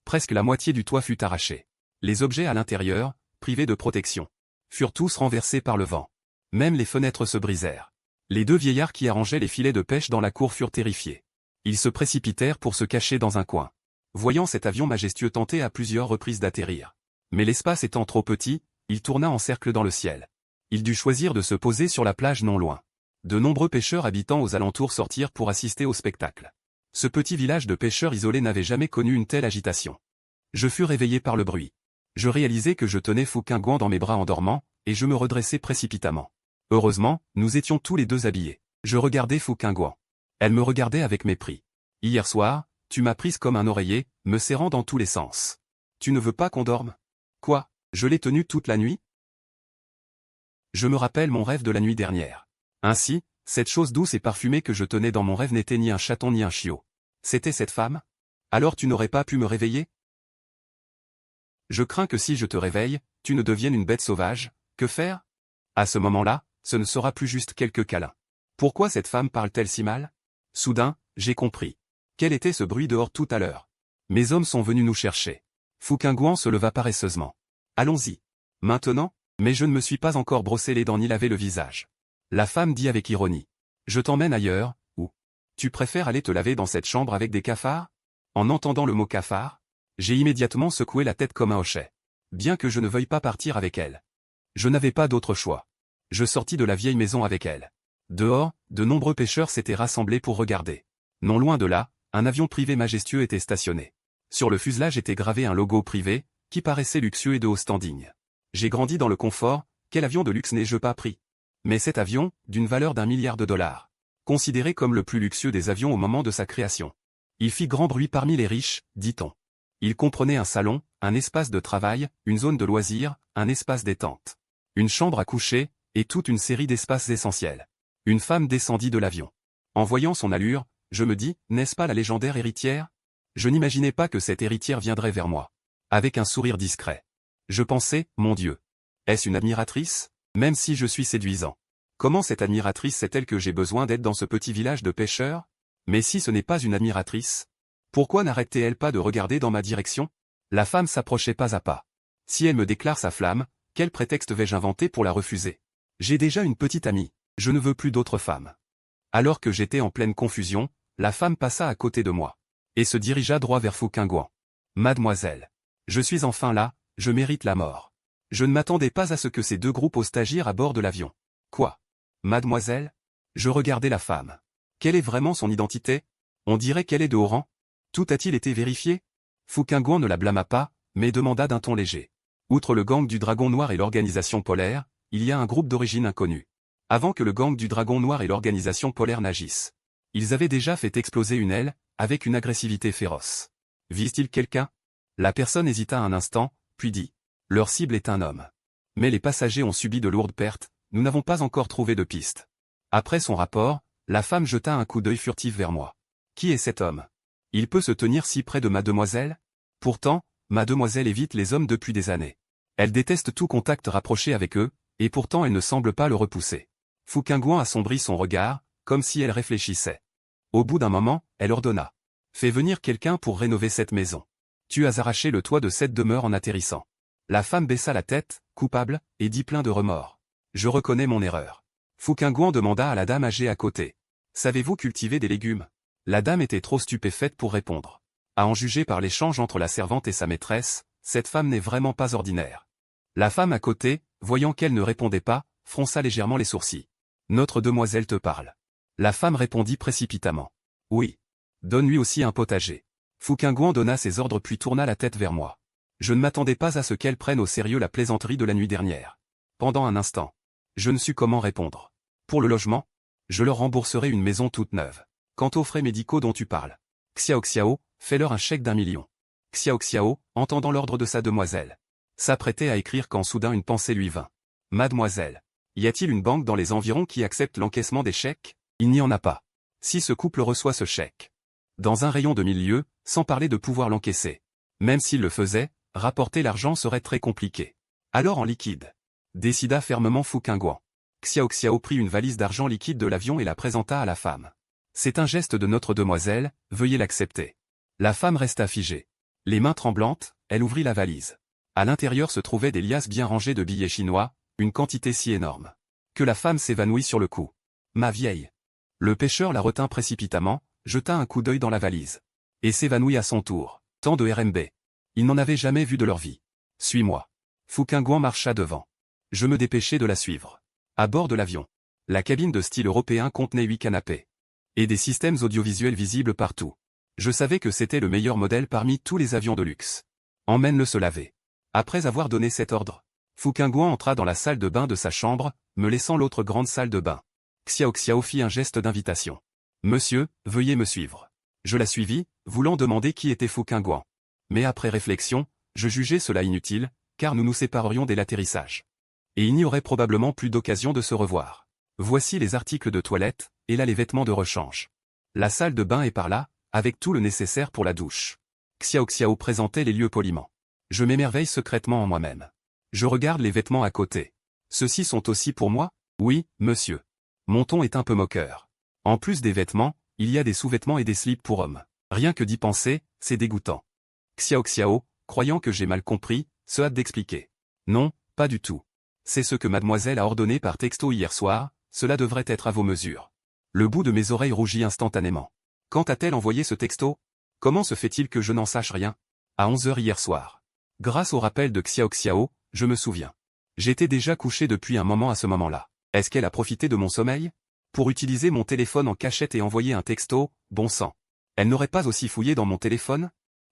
presque la moitié du toit fut arrachée. Les objets à l'intérieur, privés de protection, furent tous renversés par le vent. Même les fenêtres se brisèrent. Les deux vieillards qui arrangeaient les filets de pêche dans la cour furent terrifiés. Ils se précipitèrent pour se cacher dans un coin. Voyant cet avion majestueux tenter à plusieurs reprises d'atterrir. Mais l'espace étant trop petit, il tourna en cercle dans le ciel. Il dut choisir de se poser sur la plage non loin. De nombreux pêcheurs habitant aux alentours sortirent pour assister au spectacle. Ce petit village de pêcheurs isolés n'avait jamais connu une telle agitation. Je fus réveillé par le bruit. Je réalisai que je tenais Fouquingouan dans mes bras en dormant, et je me redressai précipitamment. Heureusement, nous étions tous les deux habillés. Je regardai Fouquingouan. Elle me regardait avec mépris. Hier soir, tu m'as prise comme un oreiller, me serrant dans tous les sens. Tu ne veux pas qu'on dorme? Quoi? Je l'ai tenue toute la nuit? Je me rappelle mon rêve de la nuit dernière. Ainsi, cette chose douce et parfumée que je tenais dans mon rêve n'était ni un chaton ni un chiot. C'était cette femme? Alors tu n'aurais pas pu me réveiller? Je crains que si je te réveille, tu ne deviennes une bête sauvage. Que faire? À ce moment-là, ce ne sera plus juste quelques câlins. Pourquoi cette femme parle-t-elle si mal? Soudain, j'ai compris. Quel était ce bruit dehors tout à l'heure? Mes hommes sont venus nous chercher. Fouquingouan se leva paresseusement. Allons-y. Maintenant? Mais je ne me suis pas encore brossé les dents ni lavé le visage. La femme dit avec ironie. Je t'emmène ailleurs, ou? Tu préfères aller te laver dans cette chambre avec des cafards? En entendant le mot cafard, j'ai immédiatement secoué la tête comme un hochet. Bien que je ne veuille pas partir avec elle. Je n'avais pas d'autre choix. Je sortis de la vieille maison avec elle. Dehors, de nombreux pêcheurs s'étaient rassemblés pour regarder. Non loin de là, un avion privé majestueux était stationné. Sur le fuselage était gravé un logo privé, qui paraissait luxueux et de haut standing. J'ai grandi dans le confort, quel avion de luxe n'ai-je pas pris? Mais cet avion, d'une valeur d'1 milliard de dollars, considéré comme le plus luxueux des avions au moment de sa création. Il fit grand bruit parmi les riches, dit-on. Il comprenait un salon, un espace de travail, une zone de loisirs, un espace détente, une chambre à coucher, et toute une série d'espaces essentiels. Une femme descendit de l'avion. En voyant son allure, je me dis, n'est-ce pas la légendaire héritière? Je n'imaginais pas que cette héritière viendrait vers moi. Avec un sourire discret. Je pensais, mon Dieu. Est-ce une admiratrice? Même si je suis séduisant. Comment cette admiratrice sait-elle que j'ai besoin d'être dans ce petit village de pêcheurs? Mais si ce n'est pas une admiratrice, pourquoi n'arrêtait-elle pas de regarder dans ma direction? La femme s'approchait pas à pas. Si elle me déclare sa flamme, quel prétexte vais-je inventer pour la refuser? J'ai déjà une petite amie. Je ne veux plus d'autres femmes. Alors que j'étais en pleine confusion, la femme passa à côté de moi. Et se dirigea droit vers Fouquingouan. Mademoiselle. Je suis enfin là, je mérite la mort. Je ne m'attendais pas à ce que ces deux groupes stagiaires à bord de l'avion. Quoi? Mademoiselle? Je regardais la femme. Quelle est vraiment son identité? On dirait qu'elle est de haut rang. Tout a-t-il été vérifié? Fouquingouan ne la blâma pas, mais demanda d'un ton léger. Outre le gang du Dragon Noir et l'organisation polaire, il y a un groupe d'origine inconnue. Avant que le gang du Dragon Noir et l'organisation polaire n'agissent, ils avaient déjà fait exploser une aile, avec une agressivité féroce. Vise-t-il quelqu'un? La personne hésita un instant, puis dit. Leur cible est un homme. Mais les passagers ont subi de lourdes pertes, nous n'avons pas encore trouvé de piste. Après son rapport, la femme jeta un coup d'œil furtif vers moi. Qui est cet homme? Il peut se tenir si près de mademoiselle? Pourtant, mademoiselle évite les hommes depuis des années. Elle déteste tout contact rapproché avec eux, et pourtant elle ne semble pas le repousser. Fu Qingguan assombrit son regard, comme si elle réfléchissait. Au bout d'un moment, elle ordonna. Fais venir quelqu'un pour rénover cette maison. Tu as arraché le toit de cette demeure en atterrissant. La femme baissa la tête, coupable, et dit plein de remords. Je reconnais mon erreur. Fu Qingguan demanda à la dame âgée à côté. Savez-vous cultiver des légumes? La dame était trop stupéfaite pour répondre. À en juger par l'échange entre la servante et sa maîtresse, cette femme n'est vraiment pas ordinaire. La femme à côté, voyant qu'elle ne répondait pas, fronça légèrement les sourcils. Notre demoiselle te parle. La femme répondit précipitamment. Oui. Donne-lui aussi un potager. Fu Qingguan donna ses ordres puis tourna la tête vers moi. Je ne m'attendais pas à ce qu'elle prenne au sérieux la plaisanterie de la nuit dernière. Pendant un instant, je ne sus comment répondre. Pour le logement, je leur rembourserai une maison toute neuve. Quant aux frais médicaux dont tu parles, Xiao Xiao, fais-leur un chèque d'1 million. Xiao Xiao, entendant l'ordre de sa demoiselle, s'apprêtait à écrire quand soudain une pensée lui vint. Mademoiselle, y a-t-il une banque dans les environs qui accepte l'encaissement des chèques? Il n'y en a pas. Si ce couple reçoit ce chèque dans un rayon de 1000 lieues, sans parler de pouvoir l'encaisser, même s'il le faisait, rapporter l'argent serait très compliqué. Alors en liquide, décida fermement Fu Qingguan. Xiao Xiao prit une valise d'argent liquide de l'avion et la présenta à la femme. C'est un geste de notre demoiselle, veuillez l'accepter. La femme resta figée. Les mains tremblantes, elle ouvrit la valise. À l'intérieur se trouvaient des liasses bien rangées de billets chinois, une quantité si énorme que la femme s'évanouit sur le coup. Ma vieille. Le pêcheur la retint précipitamment, jeta un coup d'œil dans la valise. Et s'évanouit à son tour. Tant de RMB. Ils n'en avaient jamais vu de leur vie. Suis-moi. Fu Qingguan marcha devant. Je me dépêchai de la suivre. À bord de l'avion, la cabine de style européen contenait 8 canapés. Et des systèmes audiovisuels visibles partout. Je savais que c'était le meilleur modèle parmi tous les avions de luxe. Emmène-le se laver. Après avoir donné cet ordre, Fu Qingguan entra dans la salle de bain de sa chambre, me laissant l'autre grande salle de bain. Xiao Xiao fit un geste d'invitation. Monsieur, veuillez me suivre. Je la suivis, voulant demander qui était Fu Qingguan. Mais après réflexion, je jugeais cela inutile, car nous nous séparerions dès l'atterrissage. Et il n'y aurait probablement plus d'occasion de se revoir. Voici les articles de toilette, et là les vêtements de rechange. La salle de bain est par là, avec tout le nécessaire pour la douche. Xiao Xiao présentait les lieux poliment. Je m'émerveille secrètement en moi-même. Je regarde les vêtements à côté. Ceux-ci sont aussi pour moi? Oui, monsieur. Mon ton est un peu moqueur. En plus des vêtements, il y a des sous-vêtements et des slips pour hommes. Rien que d'y penser, c'est dégoûtant. Xiao Xiao, croyant que j'ai mal compris, se hâte d'expliquer. Non, pas du tout. C'est ce que mademoiselle a ordonné par texto hier soir, cela devrait être à vos mesures. Le bout de mes oreilles rougit instantanément. Quand a-t-elle envoyé ce texto? Comment se fait-il que je n'en sache rien? À 11 h hier soir. Grâce au rappel de Xiao Xiao, je me souviens. J'étais déjà couché depuis un moment à ce moment-là. Est-ce qu'elle a profité de mon sommeil? Pour utiliser mon téléphone en cachette et envoyer un texto, bon sang. Elle n'aurait pas aussi fouillé dans mon téléphone?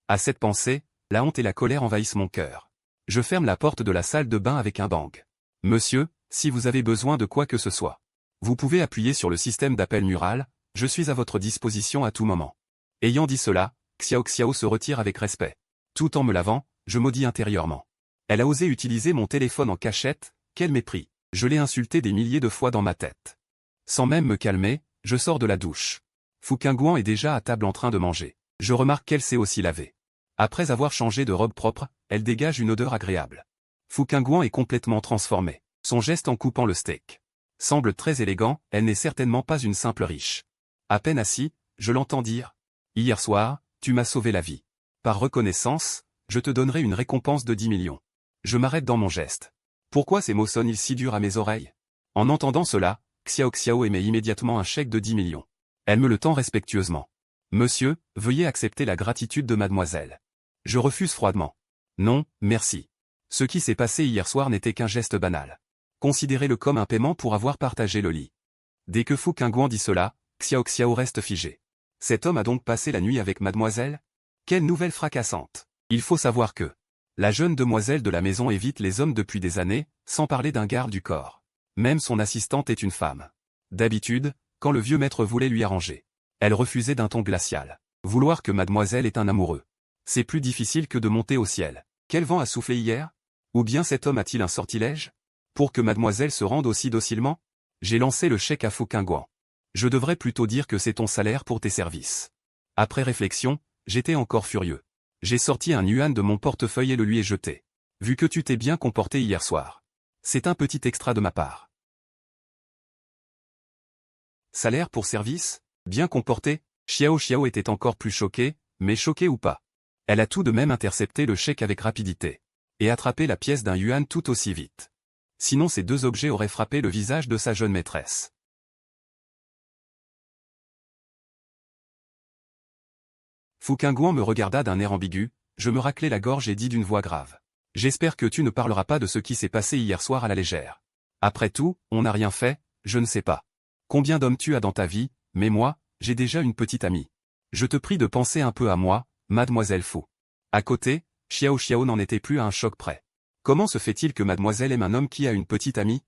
À cette pensée, la honte et la colère envahissent mon cœur. Je ferme la porte de la salle de bain avec un bang. Monsieur, si vous avez besoin de quoi que ce soit, vous pouvez appuyer sur le système d'appel mural, je suis à votre disposition à tout moment. Ayant dit cela, Xiao Xiao se retire avec respect. Tout en me lavant, je maudis intérieurement. Elle a osé utiliser mon téléphone en cachette, quel mépris. Je l'ai insulté des milliers de fois dans ma tête. Sans même me calmer, je sors de la douche. Fu Qingguan est déjà à table en train de manger. Je remarque qu'elle s'est aussi lavée. Après avoir changé de robe propre, elle dégage une odeur agréable. Fu Qingguan est complètement transformé. Son geste en coupant le steak semble très élégant, elle n'est certainement pas une simple riche. À peine assis, je l'entends dire. Hier soir, tu m'as sauvé la vie. Par reconnaissance, je te donnerai une récompense de 10 millions. Je m'arrête dans mon geste. Pourquoi ces mots sonnent-ils si durs à mes oreilles? En entendant cela, Xiao Xiao émet immédiatement un chèque de 10 millions. Elle me le tend respectueusement. Monsieur, veuillez accepter la gratitude de mademoiselle. Je refuse froidement. Non, merci. Ce qui s'est passé hier soir n'était qu'un geste banal. Considérez-le comme un paiement pour avoir partagé le lit. Dès que Fu Qingguan dit cela, Xiao Xiao reste figé. Cet homme a donc passé la nuit avec mademoiselle? Quelle nouvelle fracassante. Il faut savoir que la jeune demoiselle de la maison évite les hommes depuis des années, sans parler d'un garde du corps. Même son assistante est une femme. D'habitude, quand le vieux maître voulait lui arranger, elle refusait d'un ton glacial. Vouloir que mademoiselle est un amoureux. C'est plus difficile que de monter au ciel. Quel vent a soufflé hier? Ou bien cet homme a-t-il un sortilège? Pour que mademoiselle se rende aussi docilement? J'ai lancé le chèque à Fu Qingguan. Je devrais plutôt dire que c'est ton salaire pour tes services. Après réflexion, J'étais encore furieux. J'ai sorti un yuan de mon portefeuille et le lui ai jeté. Vu que tu t'es bien comporté hier soir. C'est un petit extra de ma part. Salaire pour service? Bien comporté? Xiao Xiao était encore plus choquée, mais choquée ou pas. Elle a tout de même intercepté le chèque avec rapidité. Et attrapé la pièce d'un yuan tout aussi vite. Sinon ces deux objets auraient frappé le visage de sa jeune maîtresse. Fu Qingguan me regarda d'un air ambigu, je me raclai la gorge et dis d'une voix grave. J'espère que tu ne parleras pas de ce qui s'est passé hier soir à la légère. Après tout, on n'a rien fait, je ne sais pas. Combien d'hommes tu as dans ta vie, mais moi, j'ai déjà une petite amie. Je te prie de penser un peu à moi, mademoiselle Fu. À côté, Xiao Xiao n'en était plus à un choc près. Comment se fait-il que mademoiselle aime un homme qui a une petite amie?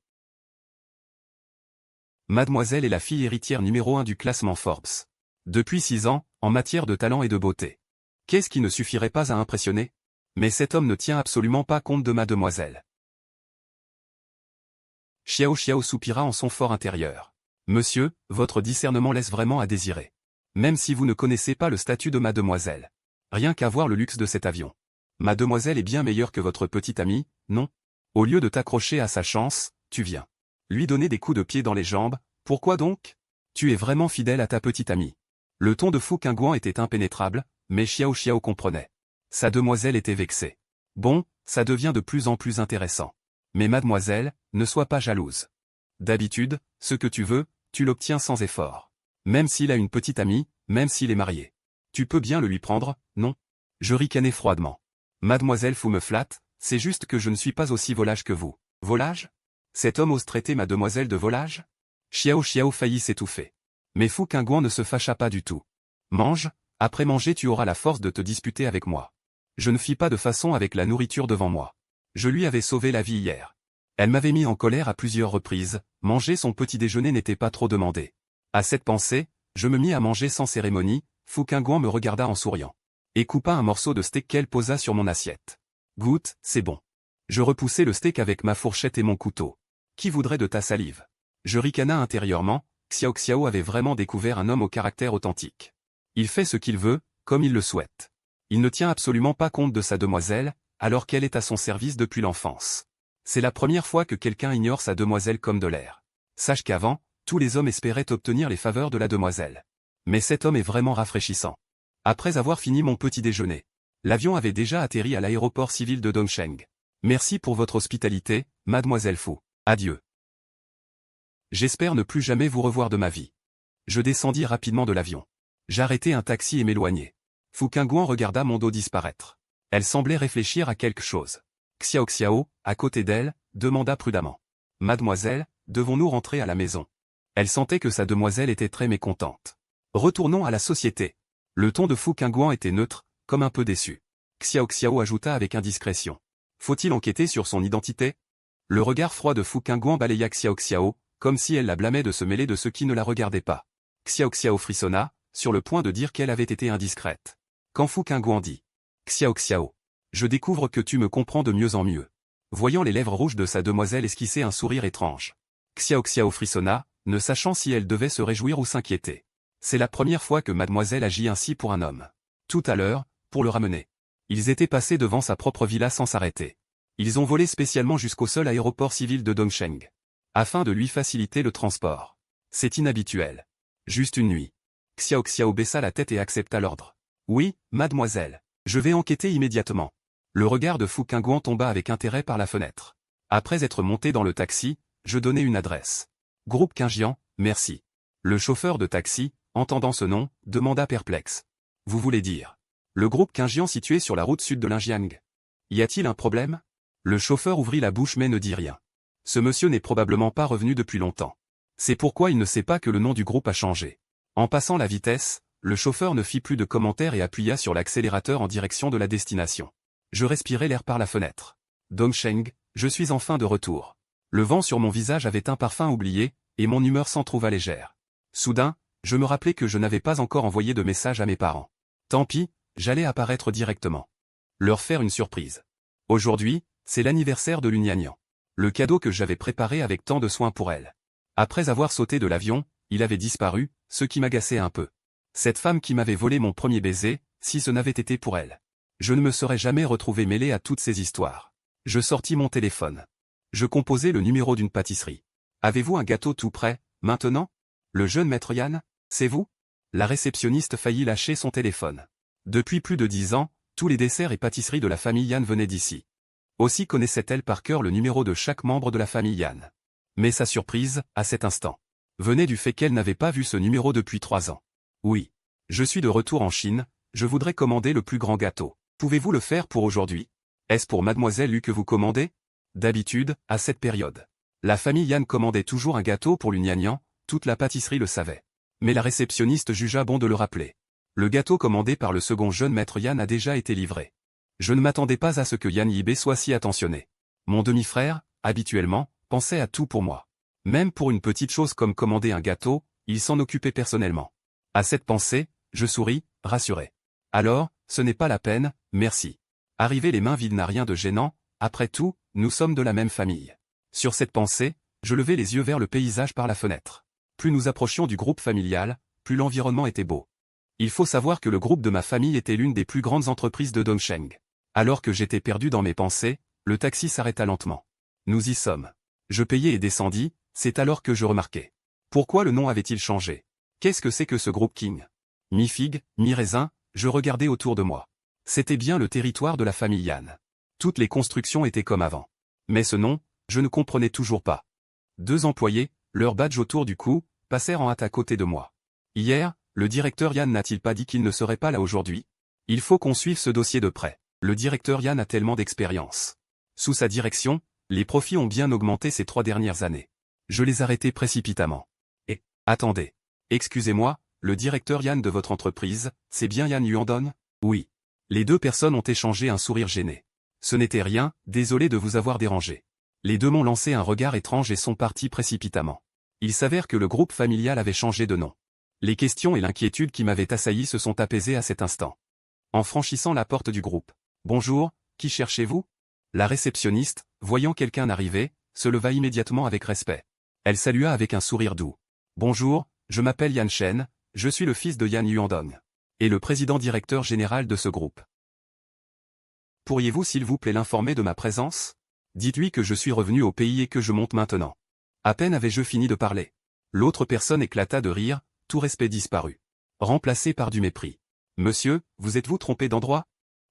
Mademoiselle est la fille héritière numéro 1 du classement Forbes. Depuis 6 ans, en matière de talent et de beauté. Qu'est-ce qui ne suffirait pas à impressionner? Mais cet homme ne tient absolument pas compte de mademoiselle. Xiao Xiao soupira en son fort intérieur. Monsieur, votre discernement laisse vraiment à désirer. Même si vous ne connaissez pas le statut de mademoiselle. Rien qu'à voir le luxe de cet avion. Mademoiselle est bien meilleure que votre petite amie, non? Au lieu de t'accrocher à sa chance, tu viens lui donner des coups de pied dans les jambes, pourquoi donc? Tu es vraiment fidèle à ta petite amie. Le ton de Fu Qingguan était impénétrable, mais Xiao Xiao comprenait. Sa demoiselle était vexée. Bon, ça devient de plus en plus intéressant. Mais mademoiselle, ne sois pas jalouse. D'habitude, ce que tu veux, tu l'obtiens sans effort. Même s'il a une petite amie, même s'il est marié. Tu peux bien le lui prendre, non? Je ricanai froidement. Mademoiselle Fu me flatte, c'est juste que je ne suis pas aussi volage que vous. Volage? Cet homme ose traiter ma demoiselle de volage? Xiao Xiao faillit s'étouffer. Mais Fu Qingguan ne se fâcha pas du tout. Mange, après manger tu auras la force de te disputer avec moi. Je ne fis pas de façon avec la nourriture devant moi. Je lui avais sauvé la vie hier. Elle m'avait mis en colère à plusieurs reprises, manger son petit déjeuner n'était pas trop demandé. À cette pensée, je me mis à manger sans cérémonie, Fu Qingguan me regarda en souriant. Et coupa un morceau de steak qu'elle posa sur mon assiette. Goûte, c'est bon. Je repoussai le steak avec ma fourchette et mon couteau. Qui voudrait de ta salive? Je ricana intérieurement, Xiao Xiao avait vraiment découvert un homme au caractère authentique. Il fait ce qu'il veut, comme il le souhaite. Il ne tient absolument pas compte de sa demoiselle, alors qu'elle est à son service depuis l'enfance. C'est la première fois que quelqu'un ignore sa demoiselle comme de l'air. Sache qu'avant, tous les hommes espéraient obtenir les faveurs de la demoiselle. Mais cet homme est vraiment rafraîchissant. Après avoir fini mon petit déjeuner, l'avion avait déjà atterri à l'aéroport civil de Dongsheng. Merci pour votre hospitalité, mademoiselle Fu. Adieu. J'espère ne plus jamais vous revoir de ma vie. Je descendis rapidement de l'avion. J'arrêtai un taxi et m'éloignai. Fu Qingguan regarda mon dos disparaître. Elle semblait réfléchir à quelque chose. Xiao Xiao, à côté d'elle, demanda prudemment. Mademoiselle, devons-nous rentrer à la maison? Elle sentait que sa demoiselle était très mécontente. Retournons à la société. Le ton de Fu Qingguan était neutre, comme un peu déçu. Xiao Xiao ajouta avec indiscrétion. Faut-il enquêter sur son identité? Le regard froid de Fu Qingguan balaya Xiao Xiao, comme si elle la blâmait de se mêler de ce qui ne la regardait pas. Xiao Xiao frissonna, sur le point de dire qu'elle avait été indiscrète. Quand Fu Qingguan dit « Xiao Xiao, je découvre que tu me comprends de mieux en mieux ». Voyant les lèvres rouges de sa demoiselle esquisser un sourire étrange. Xiao Xiao frissonna, ne sachant si elle devait se réjouir ou s'inquiéter. C'est la première fois que mademoiselle agit ainsi pour un homme. Tout à l'heure, pour le ramener. Ils étaient passés devant sa propre villa sans s'arrêter. Ils ont volé spécialement jusqu'au seul aéroport civil de Dongsheng. Afin de lui faciliter le transport. C'est inhabituel. Juste une nuit. Xiao Xiao baissa la tête et accepta l'ordre. Oui, mademoiselle. Je vais enquêter immédiatement. Le regard de Fu Qingguan tomba avec intérêt par la fenêtre. Après être monté dans le taxi, je donnai une adresse. Groupe Qingjian, merci. Le chauffeur de taxi, entendant ce nom, demanda perplexe. Vous voulez dire le groupe Qingjian situé sur la route sud de l'Injiang? Y a-t-il un problème? Le chauffeur ouvrit la bouche mais ne dit rien. Ce monsieur n'est probablement pas revenu depuis longtemps. C'est pourquoi il ne sait pas que le nom du groupe a changé. En passant la vitesse, le chauffeur ne fit plus de commentaires et appuya sur l'accélérateur en direction de la destination. Je respirai l'air par la fenêtre. Dongsheng, je suis enfin de retour. Le vent sur mon visage avait un parfum oublié, et mon humeur s'en trouva légère. Soudain, je me rappelai que je n'avais pas encore envoyé de message à mes parents. Tant pis, j'allais apparaître directement. Leur faire une surprise. Aujourd'hui, c'est l'anniversaire de Lunyanian. Le cadeau que j'avais préparé avec tant de soin pour elle. Après avoir sauté de l'avion, il avait disparu, ce qui m'agaçait un peu. Cette femme qui m'avait volé mon premier baiser, Si ce n'avait été pour elle, je ne me serais jamais retrouvé mêlé à toutes ces histoires. Je sortis mon téléphone. Je composais le numéro d'une pâtisserie. Avez-vous un gâteau tout prêt, maintenant? Le jeune maître Yann, c'est vous? La réceptionniste faillit lâcher son téléphone. Depuis plus de 10 ans, tous les desserts et pâtisseries de la famille Yann venaient d'ici. Aussi connaissait-elle par cœur le numéro de chaque membre de la famille Yann. Mais sa surprise, à cet instant, venait du fait qu'elle n'avait pas vu ce numéro depuis 3 ans. Oui. Je suis de retour en Chine, je voudrais commander le plus grand gâteau. Pouvez-vous le faire pour aujourd'hui? Est-ce pour mademoiselle Lu que vous commandez? D'habitude, à cette période, la famille Yann commandait toujours un gâteau pour l'Uniagnan, toute la pâtisserie le savait. Mais la réceptionniste jugea bon de le rappeler. Le gâteau commandé par le second jeune maître Yann a déjà été livré. Je ne m'attendais pas à ce que Yann Yibé soit si attentionné. Mon demi-frère, habituellement, pensait à tout pour moi. Même pour une petite chose comme commander un gâteau, il s'en occupait personnellement. À cette pensée, je souris, rassuré. Alors, ce n'est pas la peine, merci. Arriver les mains vides n'a rien de gênant, après tout, nous sommes de la même famille. Sur cette pensée, je levai les yeux vers le paysage par la fenêtre. Plus nous approchions du groupe familial, plus l'environnement était beau. Il faut savoir que le groupe de ma famille était l'une des plus grandes entreprises de Dongsheng. Alors que j'étais perdu dans mes pensées, le taxi s'arrêta lentement. Nous y sommes. Je payai et descendis, c'est alors que je remarquai. Pourquoi le nom avait-il changé? Qu'est-ce que c'est que ce groupe King? Mi-figue, mi-raisin, je regardais autour de moi. C'était bien le territoire de la famille Yann. Toutes les constructions étaient comme avant. Mais ce nom, je ne comprenais toujours pas. 2 employés, leur badge autour du cou, passèrent en hâte à côté de moi. Hier, le directeur Yann n'a-t-il pas dit qu'il ne serait pas là aujourd'hui? Il faut qu'on suive ce dossier de près. Le directeur Yann a tellement d'expérience. Sous sa direction, les profits ont bien augmenté ces 3 dernières années. Je les arrêtai précipitamment. Et, attendez. Excusez-moi, le directeur Yann de votre entreprise, c'est bien Yann Yuandong? Oui. Les 2 personnes ont échangé un sourire gêné. Ce n'était rien, désolé de vous avoir dérangé. Les 2 m'ont lancé un regard étrange et sont partis précipitamment. Il s'avère que le groupe familial avait changé de nom. Les questions et l'inquiétude qui m'avaient assailli se sont apaisées à cet instant. En franchissant la porte du groupe. Bonjour, qui cherchez-vous? La réceptionniste, voyant quelqu'un arriver, se leva immédiatement avec respect. Elle salua avec un sourire doux. Bonjour, je m'appelle Yan Shen, je suis le fils de Yann Yuandong. Et le président directeur général de ce groupe. Pourriez-vous s'il vous plaît l'informer de ma présence? Dites-lui que je suis revenu au pays et que je monte maintenant. À peine avais-je fini de parler. L'autre personne éclata de rire, tout respect disparut. Remplacé par du mépris. Monsieur, vous êtes-vous trompé d'endroit?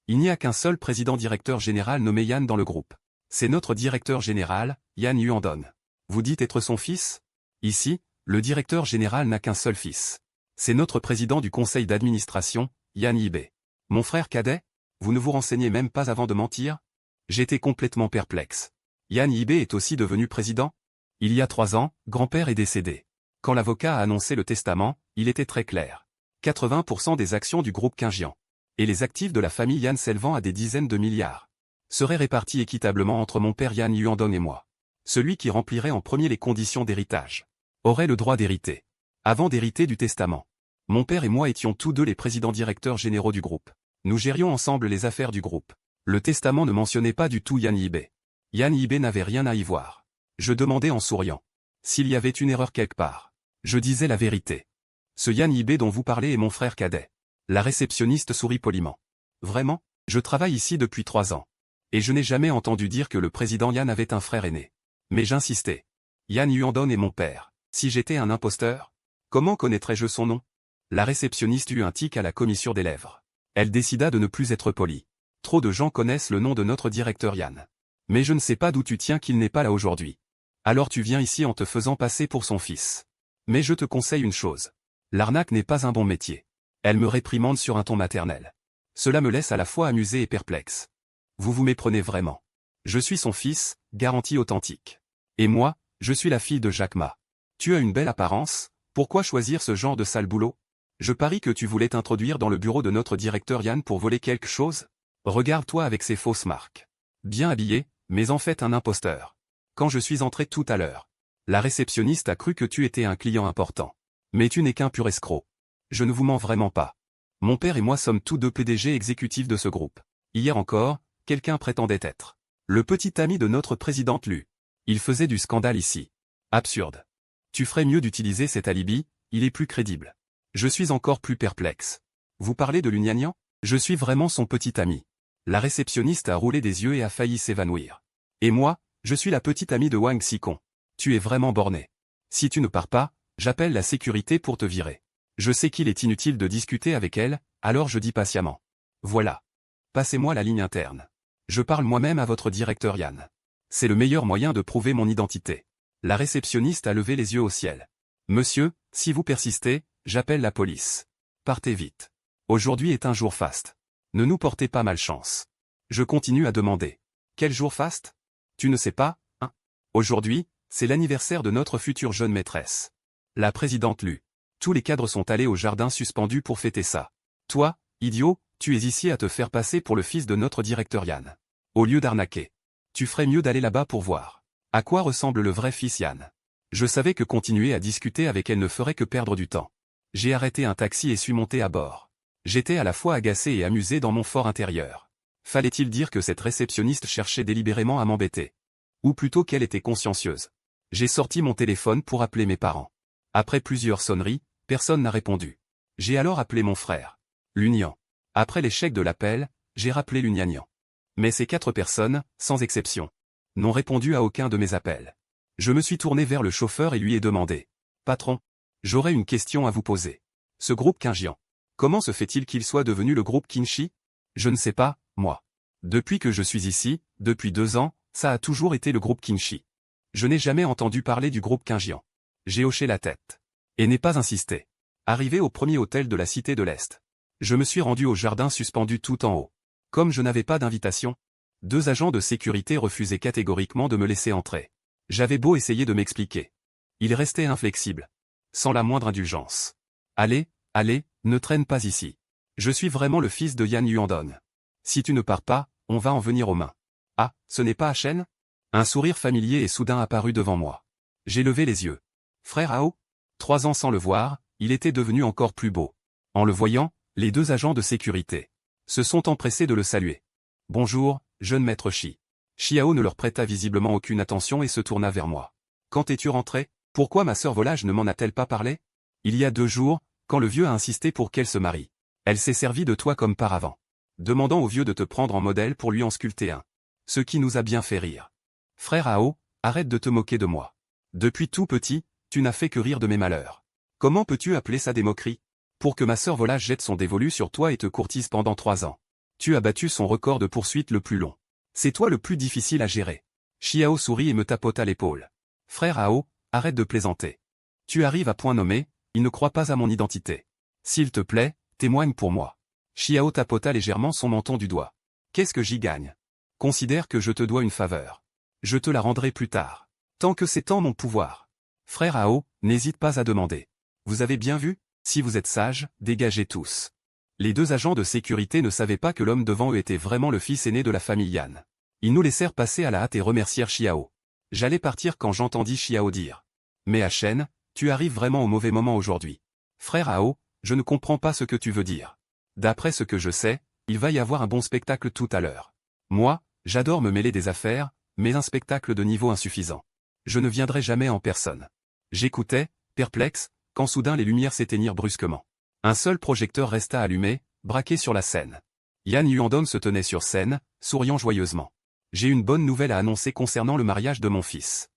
Il n'y a qu'un seul président directeur général nommé Yann dans le groupe. C'est notre directeur général, Yann Yuandong. Vous dites être son fils? Ici, le directeur général n'a qu'un seul fils. C'est notre président du conseil d'administration, Yann Yibé. Mon frère cadet? Vous ne vous renseignez même pas avant de mentir? J'étais complètement perplexe. Yann Yibé est aussi devenu président? Il y a 3 ans, grand-père est décédé. Quand l'avocat a annoncé le testament, il était très clair. 80% des actions du groupe Qingjian et les actifs de la famille Yann s'élevant à des dizaines de milliards seraient répartis équitablement entre mon père Yann Yuandong et moi. Celui qui remplirait en premier les conditions d'héritage aurait le droit d'hériter. Avant d'hériter du testament. Mon père et moi étions tous 2 les présidents directeurs généraux du groupe. Nous gérions ensemble les affaires du groupe. Le testament ne mentionnait pas du tout Yann Yibé. Yann Yibé n'avait rien à y voir. Je demandais en souriant. S'il y avait une erreur quelque part. Je disais la vérité. Ce Yann Yibé dont vous parlez est mon frère cadet. La réceptionniste sourit poliment. Vraiment? Je travaille ici depuis 3 ans. Et je n'ai jamais entendu dire que le président Yann avait un frère aîné. Mais j'insistais. Yann Yuandong est mon père. Si j'étais un imposteur, comment connaîtrais-je son nom? La réceptionniste eut un tic à la commissure des lèvres. Elle décida de ne plus être polie. Trop de gens connaissent le nom de notre directeur Yann. Mais je ne sais pas d'où tu tiens qu'il n'est pas là aujourd'hui. Alors tu viens ici en te faisant passer pour son fils. Mais je te conseille une chose. L'arnaque n'est pas un bon métier. Elle me réprimande sur un ton maternel. Cela me laisse à la fois amusé et perplexe. Vous vous méprenez vraiment. Je suis son fils, garantie authentique. Et moi, je suis la fille de Jack Ma. Tu as une belle apparence, pourquoi choisir ce genre de sale boulot? Je parie que tu voulais t'introduire dans le bureau de notre directeur Yann pour voler quelque chose? Regarde-toi avec ces fausses marques. Bien habillé, mais en fait un imposteur. Quand je suis entré tout à l'heure, la réceptionniste a cru que tu étais un client important. Mais tu n'es qu'un pur escroc. Je ne vous mens vraiment pas. Mon père et moi sommes tous 2 PDG exécutifs de ce groupe. Hier encore, quelqu'un prétendait être le petit ami de notre présidente Lu. Il faisait du scandale ici. Absurde. Tu ferais mieux d'utiliser cet alibi, il est plus crédible. Je suis encore plus perplexe. Vous parlez de l'Uniagnan? Je suis vraiment son petit ami. La réceptionniste a roulé des yeux et a failli s'évanouir. Et moi, je suis la petite amie de Wang Xikong. Tu es vraiment borné. Si tu ne pars pas, j'appelle la sécurité pour te virer. Je sais qu'il est inutile de discuter avec elle, alors je dis patiemment. Voilà. Passez-moi la ligne interne. Je parle moi-même à votre directeur Yan. C'est le meilleur moyen de prouver mon identité. La réceptionniste a levé les yeux au ciel. Monsieur, si vous persistez, j'appelle la police. Partez vite. Aujourd'hui est un jour faste. Ne nous portez pas malchance. Je continue à demander. Quel jour faste? Tu ne sais pas, hein? Aujourd'hui, c'est l'anniversaire de notre future jeune maîtresse. La présidente lut. Tous les cadres sont allés au jardin suspendu pour fêter ça. Toi, idiot, tu es ici à te faire passer pour le fils de notre directeur Yan. Au lieu d'arnaquer. Tu ferais mieux d'aller là-bas pour voir. À quoi ressemble le vrai fils Yan? Je savais que continuer à discuter avec elle ne ferait que perdre du temps. J'ai arrêté un taxi et suis monté à bord. J'étais à la fois agacé et amusé dans mon fort intérieur. Fallait-il dire que cette réceptionniste cherchait délibérément à m'embêter? Ou plutôt qu'elle était consciencieuse? J'ai sorti mon téléphone pour appeler mes parents. Après plusieurs sonneries, personne n'a répondu. J'ai alors appelé mon frère. Lunian. Après l'échec de l'appel, j'ai rappelé Lunyanian. Mais ces 4 personnes, sans exception, n'ont répondu à aucun de mes appels. Je me suis tourné vers le chauffeur et lui ai demandé. Patron, j'aurais une question à vous poser. Ce groupe Kinjian, comment se fait-il qu'il soit devenu le groupe Kinshi? Je ne sais pas, moi. Depuis que je suis ici, depuis 2 ans, ça a toujours été le groupe Kinshi. Je n'ai jamais entendu parler du groupe Kinjian. J'ai hoché la tête. Et n'ai pas insisté. Arrivé au premier hôtel de la cité de l'Est. Je me suis rendu au jardin suspendu tout en haut. Comme je n'avais pas d'invitation, 2 agents de sécurité refusaient catégoriquement de me laisser entrer. J'avais beau essayer de m'expliquer. Ils restaient inflexibles. Sans la moindre indulgence. Allez, allez, ne traîne pas ici. Je suis vraiment le fils de Yan Yuandong. Si tu ne pars pas, on va en venir aux mains. Ah, ce n'est pas Chen? Un sourire familier est soudain apparu devant moi. J'ai levé les yeux. Frère Hao? 3 ans sans le voir, il était devenu encore plus beau. En le voyant, les 2 agents de sécurité se sont empressés de le saluer. Bonjour, jeune maître Shi. Xiao ne leur prêta visiblement aucune attention et se tourna vers moi. Quand es-tu rentré? Pourquoi ma sœur Volage ne m'en a-t-elle pas parlé? Il y a 2 jours, quand le vieux a insisté pour qu'elle se marie. Elle s'est servie de toi comme par avant. Demandant au vieux de te prendre en modèle pour lui en sculpter un. Ce qui nous a bien fait rire. Frère Hao, arrête de te moquer de moi. Depuis tout petit, tu n'as fait que rire de mes malheurs. Comment peux-tu appeler ça des moqueries? Pour que ma sœur Volage jette son dévolu sur toi et te courtise pendant 3 ans. Tu as battu son record de poursuite le plus long. C'est toi le plus difficile à gérer. Xiao sourit et me tapota l'épaule. Frère Hao, arrête de plaisanter. Tu arrives à point nommé, il ne croit pas à mon identité. S'il te plaît, témoigne pour moi. Xiao tapota légèrement son menton du doigt. Qu'est-ce que j'y gagne? Considère que je te dois une faveur. Je te la rendrai plus tard. Tant que c'est en mon pouvoir. Frère Hao, n'hésite pas à demander. Vous avez bien vu? Si vous êtes sages, dégagez tous. Les 2 agents de sécurité ne savaient pas que l'homme devant eux était vraiment le fils aîné de la famille Yan. Ils nous laissèrent passer à la hâte et remercièrent Xiao. J'allais partir quand j'entendis Xiao dire. Mais Chen, tu arrives vraiment au mauvais moment aujourd'hui. Frère Hao, je ne comprends pas ce que tu veux dire. D'après ce que je sais, il va y avoir un bon spectacle tout à l'heure. Moi, j'adore me mêler des affaires, mais un spectacle de niveau insuffisant. Je ne viendrai jamais en personne. J'écoutais, perplexe, quand soudain les lumières s'éteignirent brusquement. Un seul projecteur resta allumé, braqué sur la scène. Yan Yuandong se tenait sur scène, souriant joyeusement. J'ai une bonne nouvelle à annoncer concernant le mariage de mon fils.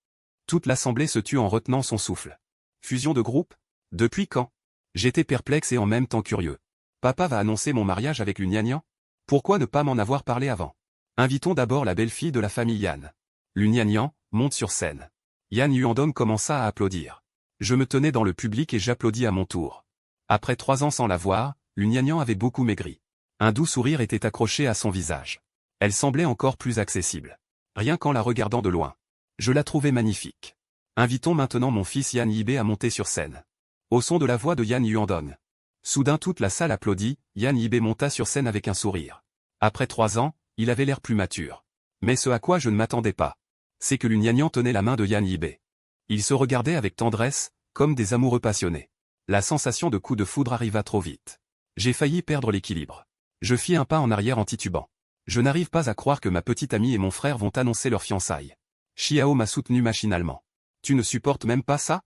Toute l'assemblée se tut en retenant son souffle. Fusion de groupe? Depuis quand? J'étais perplexe et en même temps curieux. Papa va annoncer mon mariage avec Lunyanian? Pourquoi ne pas m'en avoir parlé avant? Invitons d'abord la belle-fille de la famille Yan. Lunyanian, monte sur scène. Yan Yuandong commença à applaudir. Je me tenais dans le public et j'applaudis à mon tour. Après 3 ans sans la voir, Lunyanian avait beaucoup maigri. Un doux sourire était accroché à son visage. Elle semblait encore plus accessible. Rien qu'en la regardant de loin. Je la trouvais magnifique. Invitons maintenant mon fils Yan Yibei à monter sur scène. Au son de la voix de Yan Yuandong. Soudain toute la salle applaudit, Yan Yibei monta sur scène avec un sourire. Après 3 ans, il avait l'air plus mature. Mais ce à quoi je ne m'attendais pas, c'est que Lunyanian tenait la main de Yan Yibei. Ils se regardaient avec tendresse, comme des amoureux passionnés. La sensation de coup de foudre arriva trop vite. J'ai failli perdre l'équilibre. Je fis un pas en arrière en titubant. Je n'arrive pas à croire que ma petite amie et mon frère vont annoncer leur fiançailles. Xiao m'a soutenu machinalement. Tu ne supportes même pas ça?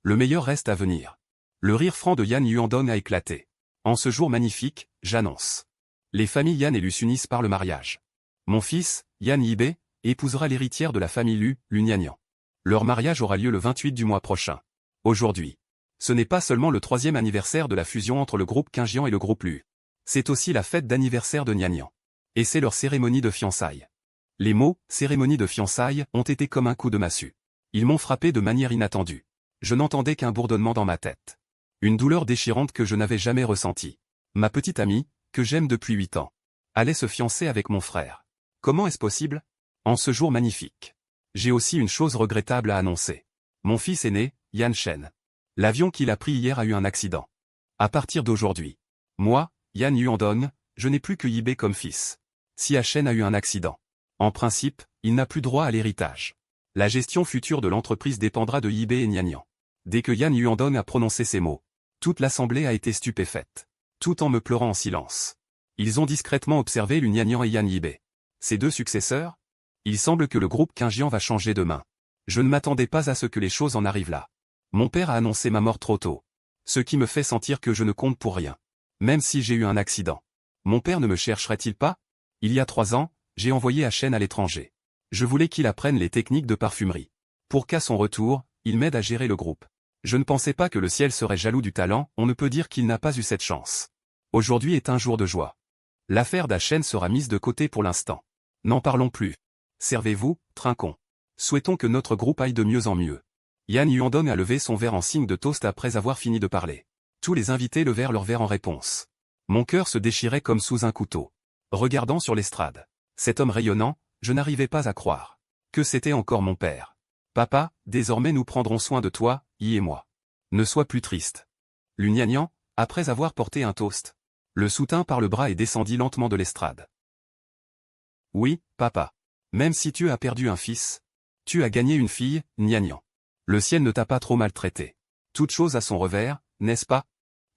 Le meilleur reste à venir. Le rire franc de Yan Yuandong a éclaté. En ce jour magnifique, j'annonce. Les familles Yan et Lu s'unissent par le mariage. Mon fils, Yan Yibé, épousera l'héritière de la famille Lu Nianian. Leur mariage aura lieu le 28 du mois prochain. Aujourd'hui. Ce n'est pas seulement le 3e anniversaire de la fusion entre le groupe Qingjian et le groupe Lu. C'est aussi la fête d'anniversaire de Nianian. Et c'est leur cérémonie de fiançailles. Les mots « cérémonie de fiançailles » ont été comme un coup de massue. Ils m'ont frappé de manière inattendue. Je n'entendais qu'un bourdonnement dans ma tête. Une douleur déchirante que je n'avais jamais ressentie. Ma petite amie, que j'aime depuis 8 ans, allait se fiancer avec mon frère. Comment est-ce possible? En ce jour magnifique. J'ai aussi une chose regrettable à annoncer. Mon fils aîné, Yan Shen. L'avion qu'il a pris hier a eu un accident. À partir d'aujourd'hui. Moi, Yan Yuandong, je n'ai plus que Yibé comme fils. Si Shen a eu un accident. En principe, il n'a plus droit à l'héritage. La gestion future de l'entreprise dépendra de Yibé et Nianian. Dès que Yan Yuandong a prononcé ces mots, toute l'assemblée a été stupéfaite. Tout en me pleurant en silence. Ils ont discrètement observé Lu Nianian et Yan Yibé. Ces deux successeurs? Il semble que le groupe Qingjian va changer de main. Je ne m'attendais pas à ce que les choses en arrivent là. Mon père a annoncé ma mort trop tôt. Ce qui me fait sentir que je ne compte pour rien. Même si j'ai eu un accident. Mon père ne me chercherait-il pas? Il y a 3 ans, j'ai envoyé Shen à l'étranger. Je voulais qu'il apprenne les techniques de parfumerie. Pour qu'à son retour, il m'aide à gérer le groupe. Je ne pensais pas que le ciel serait jaloux du talent, on ne peut dire qu'il n'a pas eu cette chance. Aujourd'hui est un jour de joie. L'affaire Shen sera mise de côté pour l'instant. N'en parlons plus. Servez-vous, trinquons. Souhaitons que notre groupe aille de mieux en mieux. Yan Yuandong a levé son verre en signe de toast après avoir fini de parler. Tous les invités levèrent leur verre en réponse. Mon cœur se déchirait comme sous un couteau. Regardant sur l'estrade. Cet homme rayonnant, je n'arrivais pas à croire. Que c'était encore mon père. Papa, désormais nous prendrons soin de toi, Yi et moi. Ne sois plus triste. Lu Nianian, après avoir porté un toast, le soutint par le bras et descendit lentement de l'estrade. Oui, papa. Même si tu as perdu un fils, tu as gagné une fille, Nianian. Le ciel ne t'a pas trop maltraité. Toute chose a son revers, n'est-ce pas?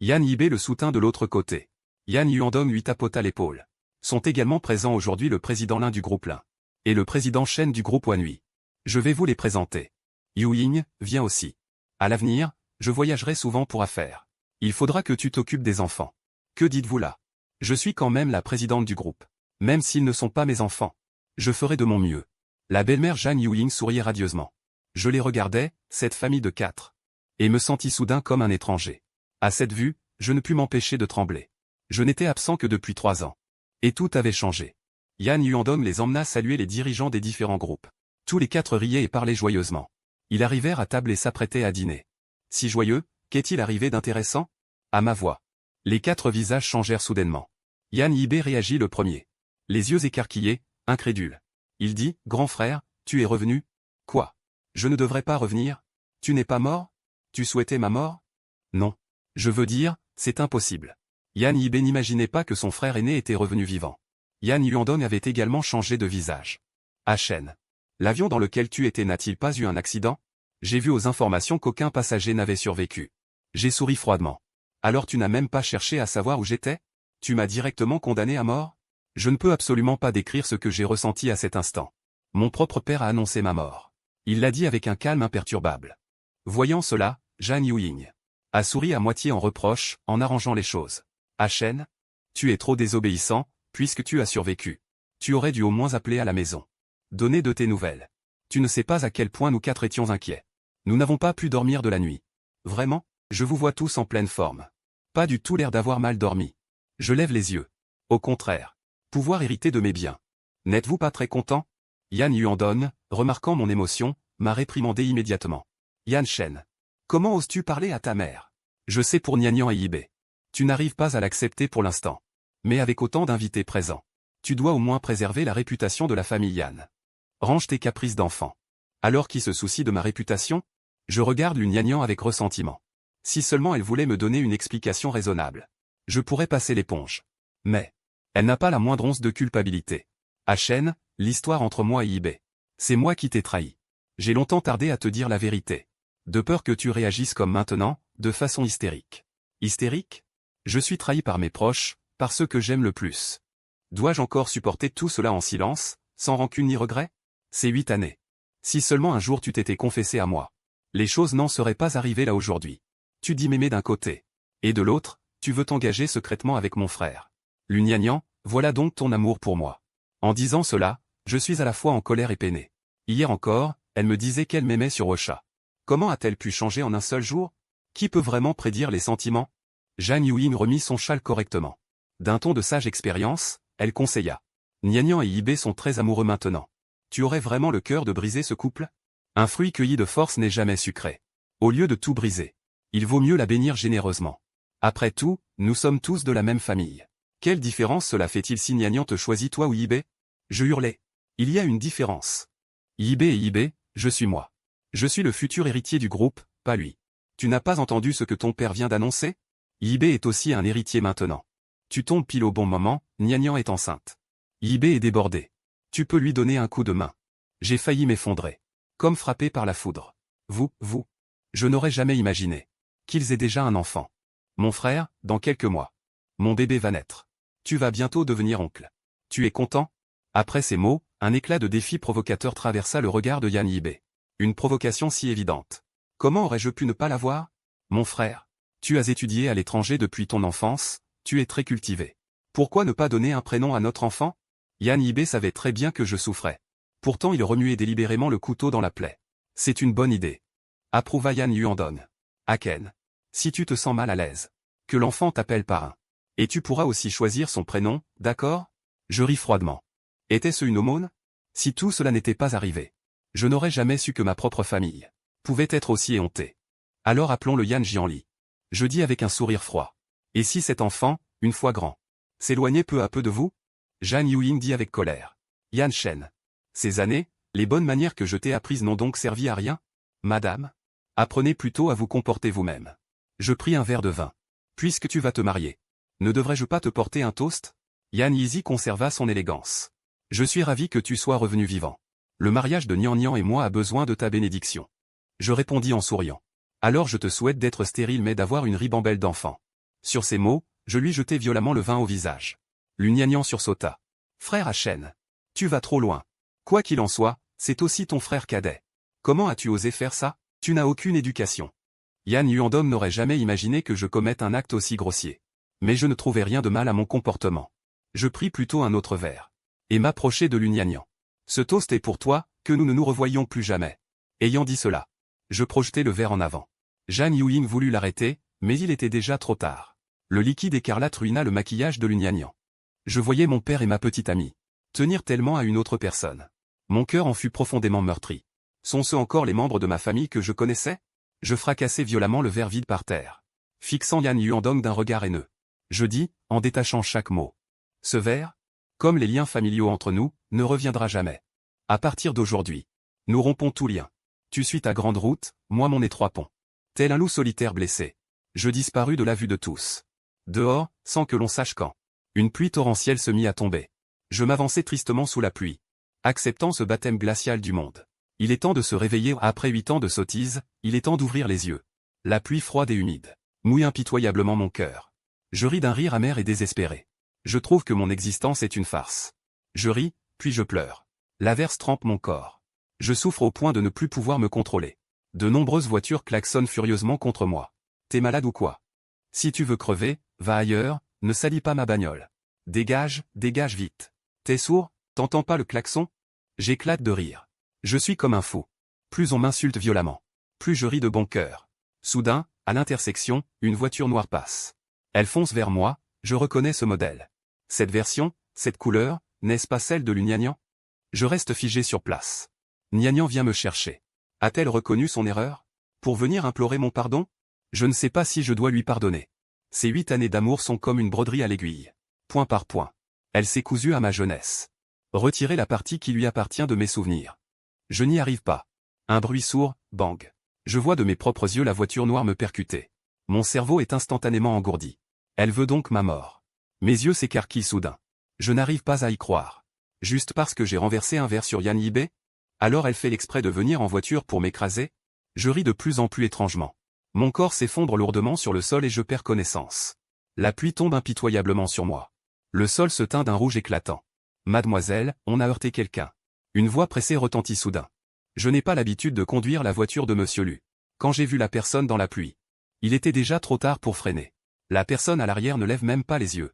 Yan Yibé le soutint de l'autre côté. Yan Yuandong lui tapota l'épaule. Sont également présents aujourd'hui le président Lin du groupe Lin. Et le président Shen du groupe Wanhui. Je vais vous les présenter. Yu Ying, viens aussi. À l'avenir, je voyagerai souvent pour affaires. Il faudra que tu t'occupes des enfants. Que dites-vous là? Je suis quand même la présidente du groupe. Même s'ils ne sont pas mes enfants. Je ferai de mon mieux. La belle-mère Jeanne Yu Ying souriait radieusement. Je les regardais, cette famille de 4. Et me sentis soudain comme un étranger. À cette vue, je ne pus m'empêcher de trembler. Je n'étais absent que depuis 3 ans. Et tout avait changé. Yan Yuandong les emmena saluer les dirigeants des différents groupes. Tous les 4 riaient et parlaient joyeusement. Ils arrivèrent à table et s'apprêtaient à dîner. Si joyeux, qu'est-il arrivé d'intéressant? À ma voix. Les 4 visages changèrent soudainement. Yan Yibé réagit le premier. Les yeux écarquillés, incrédule. Il dit, grand frère, tu es revenu? Quoi? Je ne devrais pas revenir? Tu n'es pas mort? Tu souhaitais ma mort? Non. Je veux dire, c'est impossible. Yan Yibé n'imaginait pas que son frère aîné était revenu vivant. Yan Yuandong avait également changé de visage. Shen. L'avion dans lequel tu étais n'a-t-il pas eu un accident? J'ai vu aux informations qu'aucun passager n'avait survécu. J'ai souri froidement. Alors tu n'as même pas cherché à savoir où j'étais? Tu m'as directement condamné à mort? Je ne peux absolument pas décrire ce que j'ai ressenti à cet instant. Mon propre père a annoncé ma mort. Il l'a dit avec un calme imperturbable. Voyant cela, Jeanne Yu Ying a souri à moitié en reproche, en arrangeant les choses. Shen, tu es trop désobéissant, puisque tu as survécu. Tu aurais dû au moins appeler à la maison. Donner de tes nouvelles. Tu ne sais pas à quel point nous 4 étions inquiets. Nous n'avons pas pu dormir de la nuit. Vraiment, je vous vois tous en pleine forme. Pas du tout l'air d'avoir mal dormi. Je lève les yeux. Au contraire. Pouvoir hériter de mes biens. N'êtes-vous pas très content? Yan Yuandong, remarquant mon émotion, m'a réprimandé immédiatement. Yan Shen. Comment oses-tu parler à ta mère? Je sais pour Nianian et Yibé. Tu n'arrives pas à l'accepter pour l'instant. Mais avec autant d'invités présents. Tu dois au moins préserver la réputation de la famille Yan. Range tes caprices d'enfant. Alors qui se soucie de ma réputation? Je regarde Lu Nianian avec ressentiment. Si seulement elle voulait me donner une explication raisonnable. Je pourrais passer l'éponge. Mais, elle n'a pas la moindre once de culpabilité. Shen, l'histoire entre moi et Yibé. C'est moi qui t'ai trahi. J'ai longtemps tardé à te dire la vérité. De peur que tu réagisses comme maintenant, de façon hystérique. Hystérique? Je suis trahi par mes proches, par ceux que j'aime le plus. Dois-je encore supporter tout cela en silence, sans rancune ni regret? C'est 8 années. Si seulement un jour tu t'étais confessé à moi. Les choses n'en seraient pas arrivées là aujourd'hui. Tu dis m'aimer d'un côté. Et de l'autre, tu veux t'engager secrètement avec mon frère. Lugnagnan, voilà donc ton amour pour moi. En disant cela, je suis à la fois en colère et peiné. Hier encore, elle me disait qu'elle m'aimait sur Ocha. Comment a-t-elle pu changer en un seul jour? Qui peut vraiment prédire les sentiments? Jian Yuyin remit son châle correctement. D'un ton de sage expérience, elle conseilla. Nianian et Yibé sont très amoureux maintenant. Tu aurais vraiment le cœur de briser ce couple? Un fruit cueilli de force n'est jamais sucré. Au lieu de tout briser, il vaut mieux la bénir généreusement. Après tout, nous sommes tous de la même famille. Quelle différence cela fait-il si Nianian te choisit toi ou Yibé? Je hurlai. Il y a une différence. Yibé et Yibé, je suis moi. Je suis le futur héritier du groupe, pas lui. Tu n'as pas entendu ce que ton père vient d'annoncer? Yibé est aussi un héritier maintenant. Tu tombes pile au bon moment, Nianian est enceinte. Yibé est débordé. Tu peux lui donner un coup de main. J'ai failli m'effondrer. Comme frappé par la foudre. Vous. Je n'aurais jamais imaginé qu'ils aient déjà un enfant. Mon frère, dans quelques mois. Mon bébé va naître. Tu vas bientôt devenir oncle. Tu es content? Après ces mots, un éclat de défi provocateur traversa le regard de Yan Yibé. Une provocation si évidente. Comment aurais-je pu ne pas l'avoir? Mon frère, tu as étudié à l'étranger depuis ton enfance, tu es très cultivé. Pourquoi ne pas donner un prénom à notre enfant? Yan Yibé savait très bien que je souffrais. Pourtant il remuait délibérément le couteau dans la plaie. C'est une bonne idée. Approuva Yan Yuandong. Aken. Si tu te sens mal à l'aise. Que l'enfant t'appelle parrain. Et tu pourras aussi choisir son prénom, d'accord? Je ris froidement. Était-ce une aumône? Si tout cela n'était pas arrivé, je n'aurais jamais su que ma propre famille pouvait être aussi éhontée. Alors appelons-le Yan Jianli. Je dis avec un sourire froid. Et si cet enfant, une fois grand, s'éloignait peu à peu de vous? Jian Yuyin dit avec colère. Yan Shen. Ces années, les bonnes manières que je t'ai apprises n'ont donc servi à rien? Madame, apprenez plutôt à vous comporter vous-même. Je pris un verre de vin. Puisque tu vas te marier, ne devrais-je pas te porter un toast? Yan Yizi conserva son élégance. Je suis ravi que tu sois revenu vivant. Le mariage de Nian et moi a besoin de ta bénédiction. Je répondis en souriant. Alors je te souhaite d'être stérile mais d'avoir une ribambelle d'enfants. Sur ces mots, je lui jetai violemment le vin au visage. Lugnagnan sursauta. Frère Achen. Tu vas trop loin. Quoi qu'il en soit, c'est aussi ton frère cadet. Comment as-tu osé faire ça? Tu n'as aucune éducation. Yan Yuandong n'aurait jamais imaginé que je commette un acte aussi grossier. Mais je ne trouvais rien de mal à mon comportement. Je pris plutôt un autre verre. Et m'approchai de Lugnagnan. Ce toast est pour toi, que nous ne nous revoyions plus jamais. Ayant dit cela, je projetai le verre en avant. Jian Yuyin voulut l'arrêter, mais il était déjà trop tard. Le liquide écarlate ruina le maquillage de Lugnagnan. Je voyais mon père et ma petite amie tenir tellement à une autre personne. Mon cœur en fut profondément meurtri. Sont-ce encore les membres de ma famille que je connaissais? Je fracassai violemment le verre vide par terre, fixant Yan Yuandong d'un regard haineux. Je dis, en détachant chaque mot. Ce verre, comme les liens familiaux entre nous, ne reviendra jamais. À partir d'aujourd'hui, nous rompons tout lien. Tu suis ta grande route, moi mon étroit pont. Tel un loup solitaire blessé, je disparus de la vue de tous. Dehors, sans que l'on sache quand, une pluie torrentielle se mit à tomber. Je m'avançai tristement sous la pluie, acceptant ce baptême glacial du monde. Il est temps de se réveiller après 8 ans de sottise, il est temps d'ouvrir les yeux. La pluie froide et humide mouille impitoyablement mon cœur. Je ris d'un rire amer et désespéré. Je trouve que mon existence est une farce. Je ris, puis je pleure. L'averse trempe mon corps. Je souffre au point de ne plus pouvoir me contrôler. De nombreuses voitures klaxonnent furieusement contre moi. T'es malade ou quoi? Si tu veux crever, va ailleurs, ne salis pas ma bagnole. Dégage, dégage vite. T'es sourd, t'entends pas le klaxon? J'éclate de rire. Je suis comme un fou. Plus on m'insulte violemment, plus je ris de bon cœur. Soudain, à l'intersection, une voiture noire passe. Elle fonce vers moi, je reconnais ce modèle. Cette version, cette couleur, n'est-ce pas celle de Lugnagnan? Je reste figé sur place. Nianian vient me chercher. A-t-elle reconnu son erreur? Pour venir implorer mon pardon? Je ne sais pas si je dois lui pardonner. Ces 8 années d'amour sont comme une broderie à l'aiguille. Point par point. Elle s'est cousue à ma jeunesse. Retirer la partie qui lui appartient de mes souvenirs. Je n'y arrive pas. Un bruit sourd, bang. Je vois de mes propres yeux la voiture noire me percuter. Mon cerveau est instantanément engourdi. Elle veut donc ma mort. Mes yeux s'écarquillent soudain. Je n'arrive pas à y croire. Juste parce que j'ai renversé un verre sur Yan Yibé? Alors elle fait l'exprès de venir en voiture pour m'écraser? Je ris de plus en plus étrangement. Mon corps s'effondre lourdement sur le sol et je perds connaissance. La pluie tombe impitoyablement sur moi. Le sol se teint d'un rouge éclatant. Mademoiselle, on a heurté quelqu'un. Une voix pressée retentit soudain. Je n'ai pas l'habitude de conduire la voiture de Monsieur Lu. Quand j'ai vu la personne dans la pluie, il était déjà trop tard pour freiner. La personne à l'arrière ne lève même pas les yeux.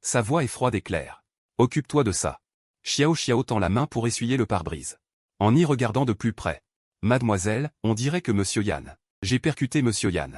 Sa voix est froide et claire. Occupe-toi de ça. Xiao Xiao tend la main pour essuyer le pare-brise. En y regardant de plus près. Mademoiselle, on dirait que Monsieur Yan. J'ai percuté Monsieur Yan.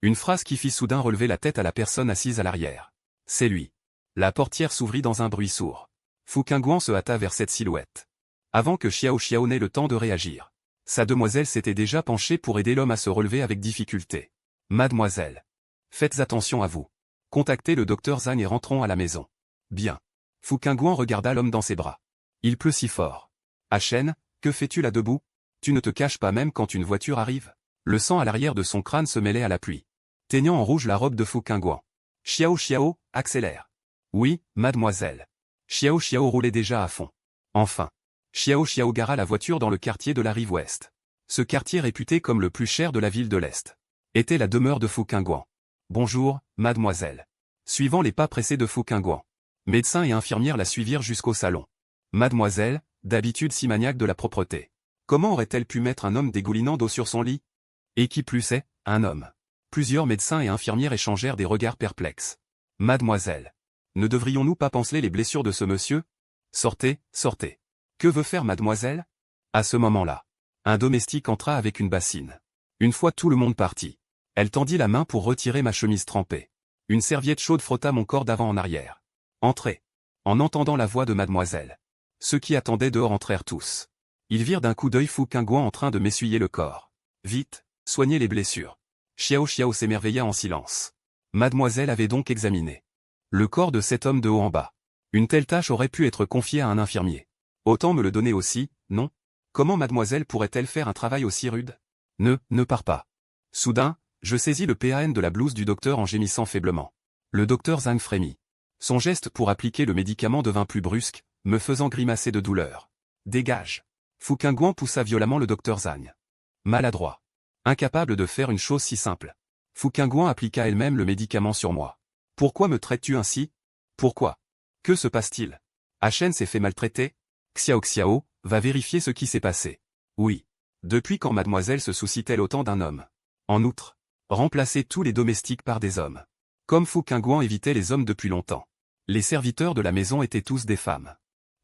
Une phrase qui fit soudain relever la tête à la personne assise à l'arrière. C'est lui. La portière s'ouvrit dans un bruit sourd. Fu Qingguan se hâta vers cette silhouette. Avant que Xiao Xiao n'ait le temps de réagir. Sa demoiselle s'était déjà penchée pour aider l'homme à se relever avec difficulté. Mademoiselle. Faites attention à vous. Contactez le docteur Zhang et rentrons à la maison. Bien. Fu Qingguan regarda l'homme dans ses bras. Il pleut si fort. Chen, que fais-tu là debout? Tu ne te caches pas même quand une voiture arrive? Le sang à l'arrière de son crâne se mêlait à la pluie, teignant en rouge la robe de Fu Qingguan. Xiao Xiao, accélère. Oui, mademoiselle. Xiao Xiao roulait déjà à fond. Enfin. Xiao Xiao gara la voiture dans le quartier de la rive ouest. Ce quartier réputé comme le plus cher de la ville de l'Est. Était la demeure de Fu Qingguan. Bonjour, mademoiselle. Suivant les pas pressés de Fu Qingguan. Médecin et infirmière la suivirent jusqu'au salon. Mademoiselle, d'habitude si maniaque de la propreté. Comment aurait-elle pu mettre un homme dégoulinant d'eau sur son lit? Et qui plus est, un homme. Plusieurs médecins et infirmières échangèrent des regards perplexes. Mademoiselle. Ne devrions-nous pas panseler les blessures de ce monsieur? Sortez, sortez. Que veut faire mademoiselle? À ce moment-là. Un domestique entra avec une bassine. Une fois tout le monde parti. Elle tendit la main pour retirer ma chemise trempée. Une serviette chaude frotta mon corps d'avant en arrière. Entrez. En entendant la voix de mademoiselle. Ceux qui attendaient dehors entrèrent tous. Ils virent d'un coup d'œil Fu Qingguan en train de m'essuyer le corps. Vite, soignez les blessures. Xiao Xiao s'émerveilla en silence. Mademoiselle avait donc examiné le corps de cet homme de haut en bas. Une telle tâche aurait pu être confiée à un infirmier. Autant me le donner aussi, non? Comment mademoiselle pourrait-elle faire un travail aussi rude? Ne pars pas. Soudain, je saisis le PAN de la blouse du docteur en gémissant faiblement. Le docteur Zhang frémit. Son geste pour appliquer le médicament devint plus brusque, me faisant grimacer de douleur. Dégage. Fu Qingguan poussa violemment le docteur Zhang. Maladroit. Incapable de faire une chose si simple. Fu Qingguan appliqua elle-même le médicament sur moi. Pourquoi me traites-tu ainsi? Pourquoi? Que se passe-t-il? Chen s'est fait maltraiter? Xiao Xiao, va vérifier ce qui s'est passé. Oui. Depuis quand mademoiselle se soucie-t-elle autant d'un homme? En outre, remplacer tous les domestiques par des hommes. Comme Fu Qingguan évitait les hommes depuis longtemps. Les serviteurs de la maison étaient tous des femmes.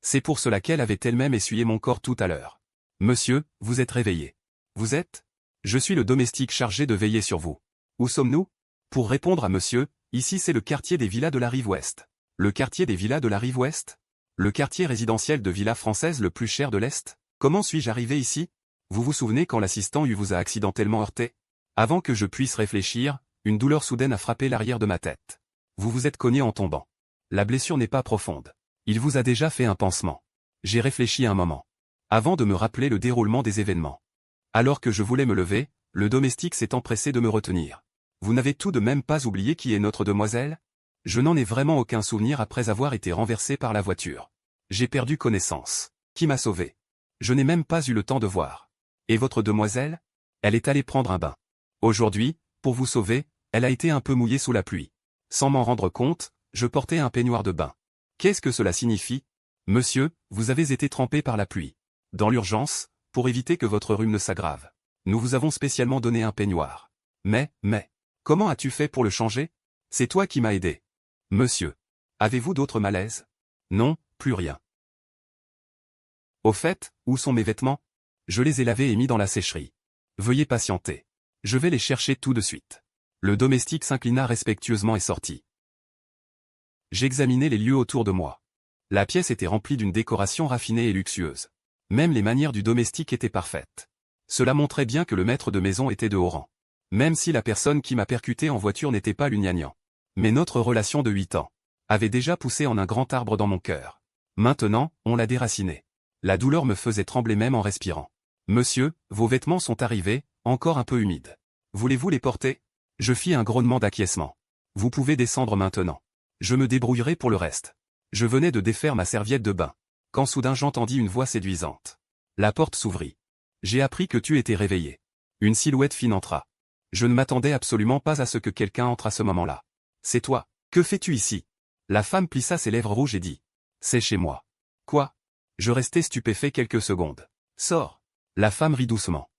C'est pour cela qu'elle avait elle-même essuyé mon corps tout à l'heure. Monsieur, vous êtes réveillé. Vous êtes? Je suis le domestique chargé de veiller sur vous. Où sommes-nous? Pour répondre à monsieur, ici c'est le quartier des villas de la rive ouest. Le quartier des villas de la rive ouest? Le quartier résidentiel de villas françaises le plus cher de l'Est? Comment suis-je arrivé ici? Vous vous souvenez quand l'assistant vous a accidentellement heurté? Avant que je puisse réfléchir, une douleur soudaine a frappé l'arrière de ma tête. Vous vous êtes cogné en tombant. La blessure n'est pas profonde. Il vous a déjà fait un pansement. J'ai réfléchi un moment. Avant de me rappeler le déroulement des événements. Alors que je voulais me lever, le domestique s'est empressé de me retenir. Vous n'avez tout de même pas oublié qui est notre demoiselle? Je n'en ai vraiment aucun souvenir après avoir été renversé par la voiture. J'ai perdu connaissance. Qui m'a sauvé? Je n'ai même pas eu le temps de voir. Et votre demoiselle? Elle est allée prendre un bain. Aujourd'hui, pour vous sauver, elle a été un peu mouillée sous la pluie. Sans m'en rendre compte, je portais un peignoir de bain. Qu'est-ce que cela signifie? Monsieur, vous avez été trempé par la pluie. Dans l'urgence, pour éviter que votre rhume ne s'aggrave. Nous vous avons spécialement donné un peignoir. Mais, comment as-tu fait pour le changer? C'est toi qui m'as aidé. Monsieur. Avez-vous d'autres malaises? Non, plus rien. Au fait, où sont mes vêtements? Je les ai lavés et mis dans la sécherie. Veuillez patienter. Je vais les chercher tout de suite. Le domestique s'inclina respectueusement et sortit. J'examinais les lieux autour de moi. La pièce était remplie d'une décoration raffinée et luxueuse. Même les manières du domestique étaient parfaites. Cela montrait bien que le maître de maison était de haut rang. Même si la personne qui m'a percuté en voiture n'était pas l'Uniagnan. Mais notre relation de 8 ans avait déjà poussé en un grand arbre dans mon cœur. Maintenant, on l'a déraciné. La douleur me faisait trembler même en respirant. Monsieur, vos vêtements sont arrivés, encore un peu humides. Voulez-vous les porter? Je fis un grognement d'acquiescement. Vous pouvez descendre maintenant. Je me débrouillerai pour le reste. Je venais de défaire ma serviette de bain. Quand soudain j'entendis une voix séduisante. La porte s'ouvrit. J'ai appris que tu étais réveillé. Une silhouette fine entra. Je ne m'attendais absolument pas à ce que quelqu'un entre à ce moment-là. C'est toi. Que fais-tu ici? La femme plissa ses lèvres rouges et dit. C'est chez moi. Quoi? Je restai stupéfait quelques secondes. Sors. La femme rit doucement.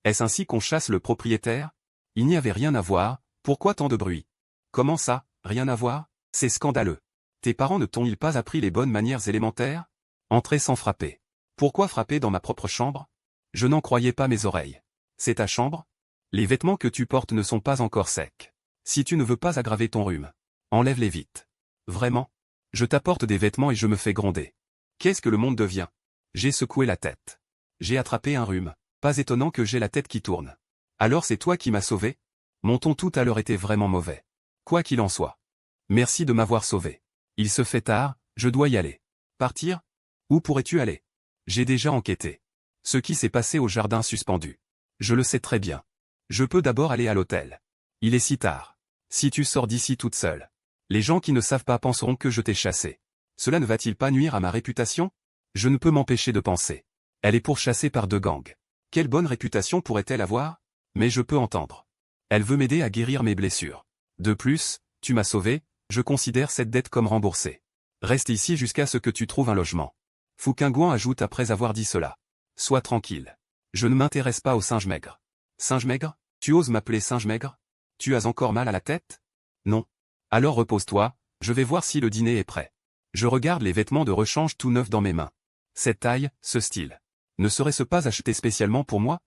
Est-ce ainsi qu'on chasse le propriétaire? Il n'y avait rien à voir, pourquoi tant de bruit? Comment ça, rien à voir? C'est scandaleux. Tes parents ne t'ont-ils pas appris les bonnes manières élémentaires? Entrer sans frapper. Pourquoi frapper dans ma propre chambre? Je n'en croyais pas mes oreilles. C'est ta chambre? Les vêtements que tu portes ne sont pas encore secs. Si tu ne veux pas aggraver ton rhume, enlève-les vite. Vraiment? Je t'apporte des vêtements et je me fais gronder. Qu'est-ce que le monde devient? J'ai secoué la tête. J'ai attrapé un rhume. Pas étonnant que j'ai la tête qui tourne. Alors c'est toi qui m'as sauvé? Mon ton tout à l'heure était vraiment mauvais. Quoi qu'il en soit. Merci de m'avoir sauvé. Il se fait tard, je dois y aller. Partir? Où pourrais-tu aller? J'ai déjà enquêté. Ce qui s'est passé au jardin suspendu. Je le sais très bien. Je peux d'abord aller à l'hôtel. Il est si tard. Si tu sors d'ici toute seule, les gens qui ne savent pas penseront que je t'ai chassé. Cela ne va-t-il pas nuire à ma réputation? Je ne peux m'empêcher de penser. Elle est pourchassée par 2 gangs. Quelle bonne réputation pourrait-elle avoir? Mais je peux entendre. Elle veut m'aider à guérir mes blessures. De plus, tu m'as sauvé, je considère cette dette comme remboursée. Reste ici jusqu'à ce que tu trouves un logement. Fouquingouan ajoute après avoir dit cela. Sois tranquille. Je ne m'intéresse pas au singe maigre. Singe maigre? Tu oses m'appeler singe maigre? Tu as encore mal à la tête? Non. Alors repose-toi, je vais voir si le dîner est prêt. Je regarde les vêtements de rechange tout neufs dans mes mains. Cette taille, ce style. Ne serait-ce pas acheté spécialement pour moi?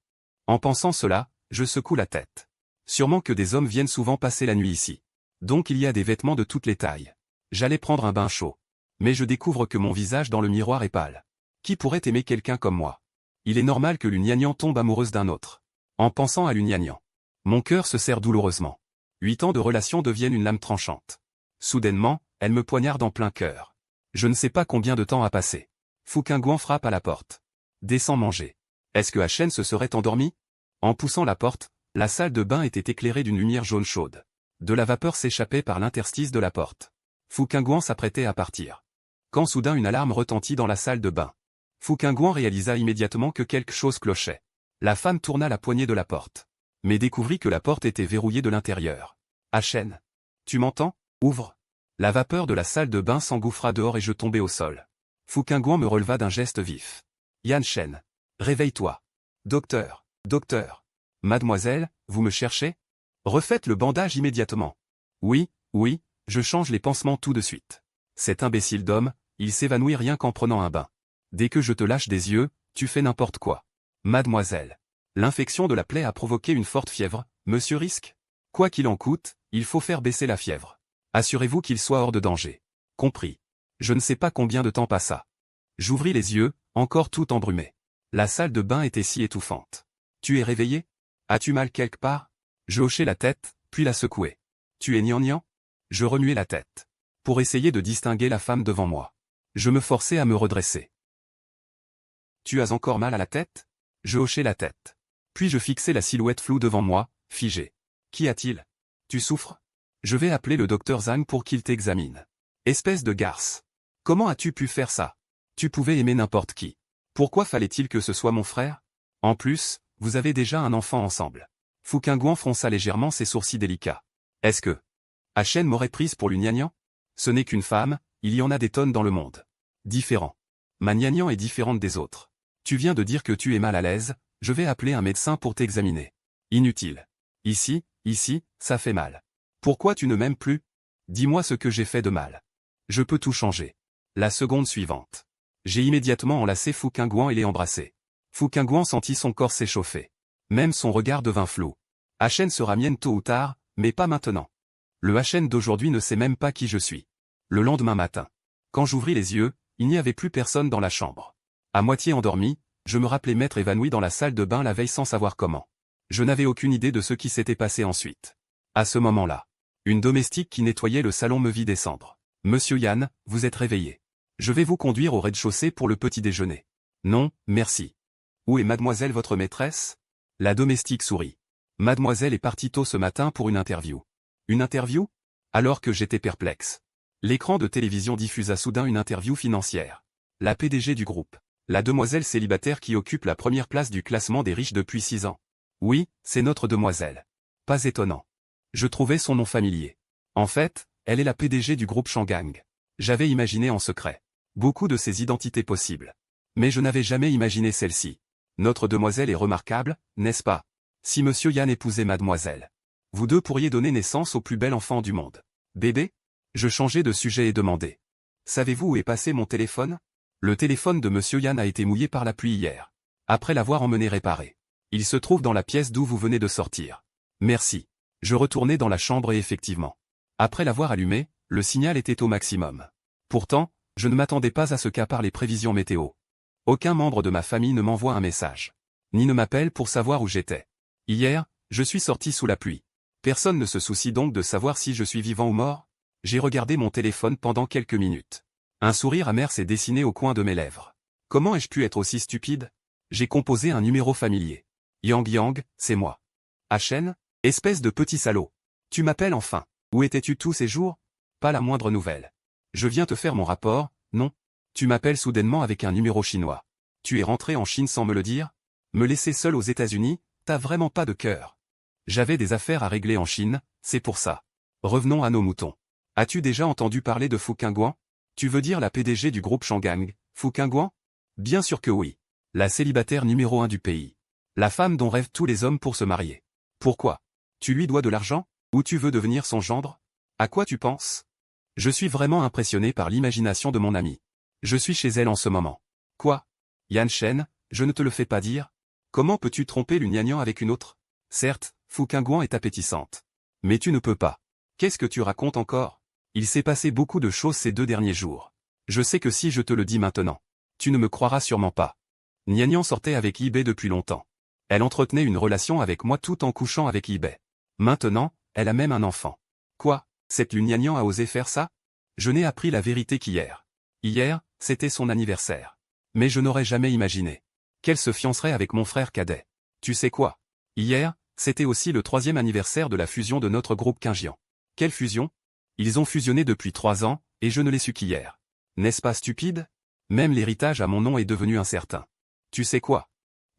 En pensant cela, je secoue la tête. Sûrement que des hommes viennent souvent passer la nuit ici. Donc il y a des vêtements de toutes les tailles. J'allais prendre un bain chaud. Mais je découvre que mon visage dans le miroir est pâle. Qui pourrait aimer quelqu'un comme moi? Il est normal que l'Ugnagnan tombe amoureuse d'un autre. En pensant à l'Ugnagnan, mon cœur se serre douloureusement. 8 ans de relation deviennent une lame tranchante. Soudainement, elle me poignarde en plein cœur. Je ne sais pas combien de temps a passé. Fouquingouan frappe à la porte. Descends manger. Est-ce que Hachen se serait endormi? En poussant la porte, la salle de bain était éclairée d'une lumière jaune chaude. De la vapeur s'échappait par l'interstice de la porte. Fouquingouan s'apprêtait à partir. Quand soudain une alarme retentit dans la salle de bain. Fouquingouan réalisa immédiatement que quelque chose clochait. La femme tourna la poignée de la porte. Mais découvrit que la porte était verrouillée de l'intérieur. Hachen. Tu m'entends? Ouvre. La vapeur de la salle de bain s'engouffra dehors et je tombai au sol. Fouquingouan me releva d'un geste vif. Yan Shen. Réveille-toi. Docteur. Docteur. Mademoiselle, vous me cherchez? Refaites le bandage immédiatement. Oui, oui, je change les pansements tout de suite. Cet imbécile d'homme, il s'évanouit rien qu'en prenant un bain. Dès que je te lâche des yeux, tu fais n'importe quoi. Mademoiselle. L'infection de la plaie a provoqué une forte fièvre, monsieur risque? Quoi qu'il en coûte, il faut faire baisser la fièvre. Assurez-vous qu'il soit hors de danger. Compris. Je ne sais pas combien de temps passa. J'ouvris les yeux, encore tout embrumé. La salle de bain était si étouffante. Tu es réveillé? As-tu mal quelque part? Je hochai la tête, puis la secouai. Tu es gnangnan? Je remuai la tête. Pour essayer de distinguer la femme devant moi. Je me forçai à me redresser. Tu as encore mal à la tête? Je hochai la tête. Puis je fixai la silhouette floue devant moi, figée. Qu'y a-t-il? Tu souffres? Je vais appeler le docteur Zhang pour qu'il t'examine. Espèce de garce. Comment as-tu pu faire ça? Tu pouvais aimer n'importe qui. Pourquoi fallait-il que ce soit mon frère? En plus, vous avez déjà un enfant ensemble. Fouquingouan fronça légèrement ses sourcils délicats. Est-ce que Hachen m'aurait prise pour l'Ugnagnan? Ce n'est qu'une femme, il y en a des tonnes dans le monde. Différent. Ma Gnagnan est différente des autres. Tu viens de dire que tu es mal à l'aise, je vais appeler un médecin pour t'examiner. Inutile. Ici, ça fait mal. Pourquoi tu ne m'aimes plus? Dis-moi ce que j'ai fait de mal. Je peux tout changer. La seconde suivante. J'ai immédiatement enlacé Fouquingouan et l'ai embrassé. Fouquingouan sentit son corps s'échauffer. Même son regard devint flou. Hachen sera mienne tôt ou tard, mais pas maintenant. Le Hachen d'aujourd'hui ne sait même pas qui je suis. Le lendemain matin. Quand j'ouvris les yeux, il n'y avait plus personne dans la chambre. À moitié endormi, je me rappelais m'être évanoui dans la salle de bain la veille sans savoir comment. Je n'avais aucune idée de ce qui s'était passé ensuite. À ce moment-là, une domestique qui nettoyait le salon me vit descendre. Monsieur Yan, vous êtes réveillé. Je vais vous conduire au rez-de-chaussée pour le petit déjeuner. Non, merci. Où est mademoiselle votre maîtresse? La domestique sourit. Mademoiselle est partie tôt ce matin pour une interview. Une interview? Alors que j'étais perplexe. L'écran de télévision diffusa soudain une interview financière. La PDG du groupe. La demoiselle célibataire qui occupe la première place du classement des riches depuis 6 ans. Oui, c'est notre demoiselle. Pas étonnant. Je trouvais son nom familier. En fait, elle est la PDG du groupe Shangang. J'avais imaginé en secret beaucoup de ces identités possibles. Mais je n'avais jamais imaginé celle-ci. Notre demoiselle est remarquable, n'est-ce pas? Si monsieur Yan épousait mademoiselle, vous deux pourriez donner naissance au plus bel enfant du monde. Bébé? Je changeai de sujet et demandai. Savez-vous où est passé mon téléphone? Le téléphone de Monsieur Yann a été mouillé par la pluie hier. Après l'avoir emmené réparer. Il se trouve dans la pièce d'où vous venez de sortir. Merci. Je retournai dans la chambre et effectivement. Après l'avoir allumé, le signal était au maximum. Pourtant, je ne m'attendais pas à ce cas par les prévisions météo. Aucun membre de ma famille ne m'envoie un message. Ni ne m'appelle pour savoir où j'étais. Hier, je suis sorti sous la pluie. Personne ne se soucie donc de savoir si je suis vivant ou mort? J'ai regardé mon téléphone pendant quelques minutes. Un sourire amer s'est dessiné au coin de mes lèvres. Comment ai-je pu être aussi stupide? J'ai composé un numéro familier. Yang Yang, c'est moi. Chen? Espèce de petit salaud. Tu m'appelles enfin. Où étais-tu tous ces jours? Pas la moindre nouvelle. Je viens te faire mon rapport, non? Tu m'appelles soudainement avec un numéro chinois. Tu es rentré en Chine sans me le dire? Me laisser seul aux États-Unis? T'as vraiment pas de cœur. J'avais des affaires à régler en Chine, c'est pour ça. Revenons à nos moutons. As-tu déjà entendu parler de Fu Qingguan? Tu veux dire la PDG du groupe Shangang, Fu Qingguan? Bien sûr que oui. La célibataire numéro 1 du pays. La femme dont rêvent tous les hommes pour se marier. Pourquoi? Tu lui dois de l'argent? Ou tu veux devenir son gendre? À quoi tu penses? Je suis vraiment impressionné par l'imagination de mon amie. Je suis chez elle en ce moment. Quoi? Yan Chen, je ne te le fais pas dire? Comment peux-tu tromper l'Uniagnan avec une autre? Certes, Fu Qingguan est appétissante. Mais tu ne peux pas. Qu'est-ce que tu racontes encore? Il s'est passé beaucoup de choses ces 2 derniers jours. Je sais que si je te le dis maintenant, tu ne me croiras sûrement pas. Nian sortait avec eBay depuis longtemps. Elle entretenait une relation avec moi tout en couchant avec eBay. Maintenant, elle a même un enfant. Quoi? Cette Nian a osé faire ça? Je n'ai appris la vérité qu'hier. Hier, c'était son anniversaire. Mais je n'aurais jamais imaginé qu'elle se fiancerait avec mon frère cadet. Tu sais quoi? Hier, c'était aussi le 3e anniversaire de la fusion de notre groupe Qingjian. Quelle fusion? Ils ont fusionné depuis 3 ans, et je ne l'ai su qu'hier. N'est-ce pas stupide? Même l'héritage à mon nom est devenu incertain. Tu sais quoi?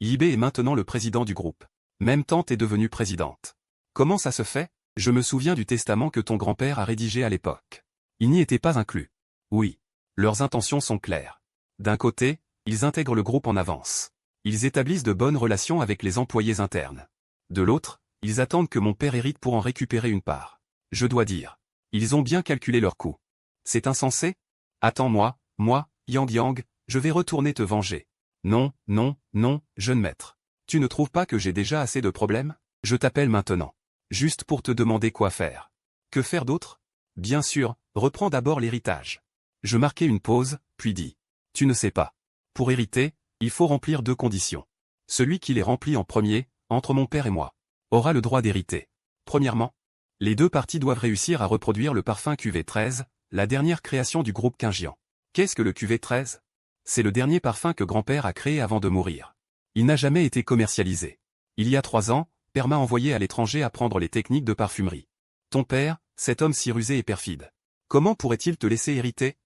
eBay est maintenant le président du groupe. Même tante est devenue présidente. Comment ça se fait? Je me souviens du testament que ton grand-père a rédigé à l'époque. Il n'y était pas inclus. Oui. Leurs intentions sont claires. D'un côté, ils intègrent le groupe en avance. Ils établissent de bonnes relations avec les employés internes. De l'autre, ils attendent que mon père hérite pour en récupérer une part. Je dois dire, ils ont bien calculé leur coût. C'est insensé? Attends-moi, moi, Yang Yang, je vais retourner te venger. Non, non, non, jeune maître. Tu ne trouves pas que j'ai déjà assez de problèmes? Je t'appelle maintenant. Juste pour te demander quoi faire. Que faire d'autre? Bien sûr, reprends d'abord l'héritage. Je marquai une pause, puis dis. Tu ne sais pas. Pour hériter, il faut remplir 2 conditions. Celui qui les remplit en premier, entre mon père et moi, aura le droit d'hériter. Premièrement, les 2 parties doivent réussir à reproduire le parfum QV13, la dernière création du groupe Qingjian. Qu'est-ce que le QV13? C'est le dernier parfum que grand-père a créé avant de mourir. Il n'a jamais été commercialisé. Il y a 3 ans, père m'a envoyé à l'étranger apprendre les techniques de parfumerie. Ton père, cet homme si rusé et perfide. Comment pourrait-il te laisser hériter?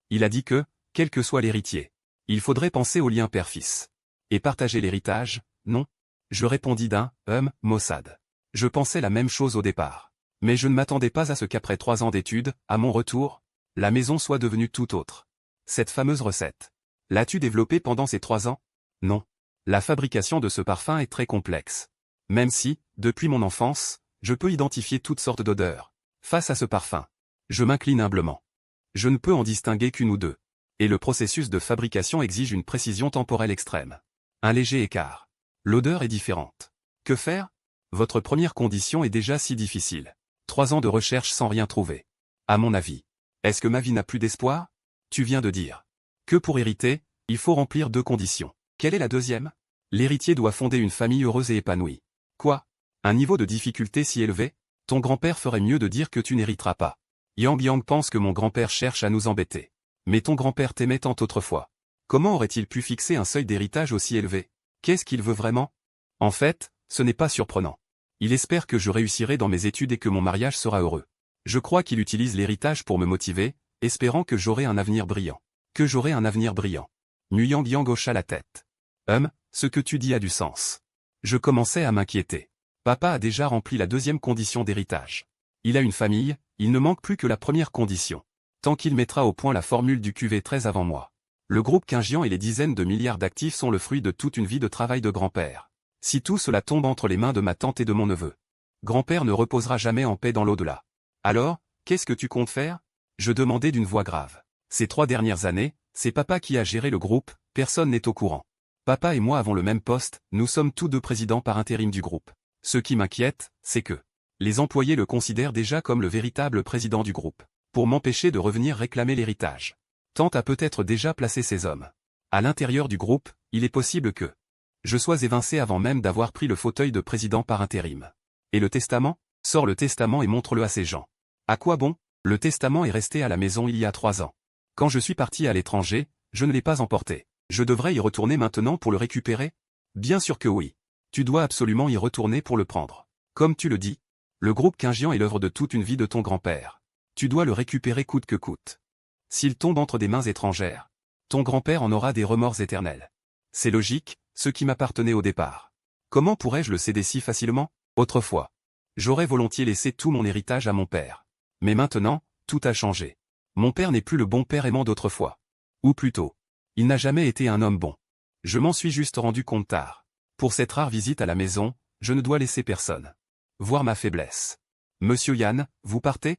Il a dit que, quel que soit l'héritier, il faudrait penser au lien père-fils. Et partager l'héritage, non? Je répondis d'un « Mossad ». Je pensais la même chose au départ. Mais je ne m'attendais pas à ce qu'après 3 ans d'études, à mon retour, la maison soit devenue tout autre. Cette fameuse recette. L'as-tu développée pendant ces 3 ans? Non. La fabrication de ce parfum est très complexe. Même si, depuis mon enfance, je peux identifier toutes sortes d'odeurs. Face à ce parfum, je m'incline humblement. Je ne peux en distinguer qu'une ou 2. Et le processus de fabrication exige une précision temporelle extrême. Un léger écart. L'odeur est différente. Que faire? Votre première condition est déjà si difficile. 3 ans de recherche sans rien trouver. À mon avis. Est-ce que ma vie n'a plus d'espoir? Tu viens de dire que pour hériter, il faut remplir 2 conditions. Quelle est la deuxième? L'héritier doit fonder une famille heureuse et épanouie. Quoi? Un niveau de difficulté si élevé? Ton grand-père ferait mieux de dire que tu n'hériteras pas. Yang Yang pense que mon grand-père cherche à nous embêter. Mais ton grand-père t'aimait tant autrefois. Comment aurait-il pu fixer un seuil d'héritage aussi élevé? Qu'est-ce qu'il veut vraiment? En fait, ce n'est pas surprenant. Il espère que je réussirai dans mes études et que mon mariage sera heureux. Je crois qu'il utilise l'héritage pour me motiver, espérant que j'aurai un avenir brillant. Que j'aurai un avenir brillant. Yang Yang hocha la tête. Ce que tu dis a du sens. Je commençais à m'inquiéter. Papa a déjà rempli la 2e condition d'héritage. Il a une famille, il ne manque plus que la première condition. Tant qu'il mettra au point la formule du QV13 avant moi. Le groupe Qingjian et les dizaines de milliards d'actifs sont le fruit de toute une vie de travail de grand-père. Si tout cela tombe entre les mains de ma tante et de mon neveu, grand-père ne reposera jamais en paix dans l'au-delà. Alors, qu'est-ce que tu comptes faire? Je demandai d'une voix grave. Ces 3 dernières années, c'est papa qui a géré le groupe, personne n'est au courant. Papa et moi avons le même poste, nous sommes tous deux présidents par intérim du groupe. Ce qui m'inquiète, c'est que les employés le considèrent déjà comme le véritable président du groupe. Pour m'empêcher de revenir réclamer l'héritage. Tante a peut-être déjà placé ses hommes. À l'intérieur du groupe, il est possible que je sois évincé avant même d'avoir pris le fauteuil de président par intérim. Et le testament? Sors le testament et montre-le à ces gens. À quoi bon? Le testament est resté à la maison il y a 3 ans. Quand je suis parti à l'étranger, je ne l'ai pas emporté. Je devrais y retourner maintenant pour le récupérer? Bien sûr que oui. Tu dois absolument y retourner pour le prendre. Comme tu le dis, le groupe Quingian est l'œuvre de toute une vie de ton grand-père. Tu dois le récupérer coûte que coûte. S'il tombe entre des mains étrangères, ton grand-père en aura des remords éternels. C'est logique, ce qui m'appartenait au départ. Comment pourrais-je le céder si facilement? Autrefois, j'aurais volontiers laissé tout mon héritage à mon père. Mais maintenant, tout a changé. Mon père n'est plus le bon père aimant d'autrefois. Ou plutôt, il n'a jamais été un homme bon. Je m'en suis juste rendu compte tard. Pour cette rare visite à la maison, je ne dois laisser personne voir ma faiblesse. Monsieur Yann, vous partez?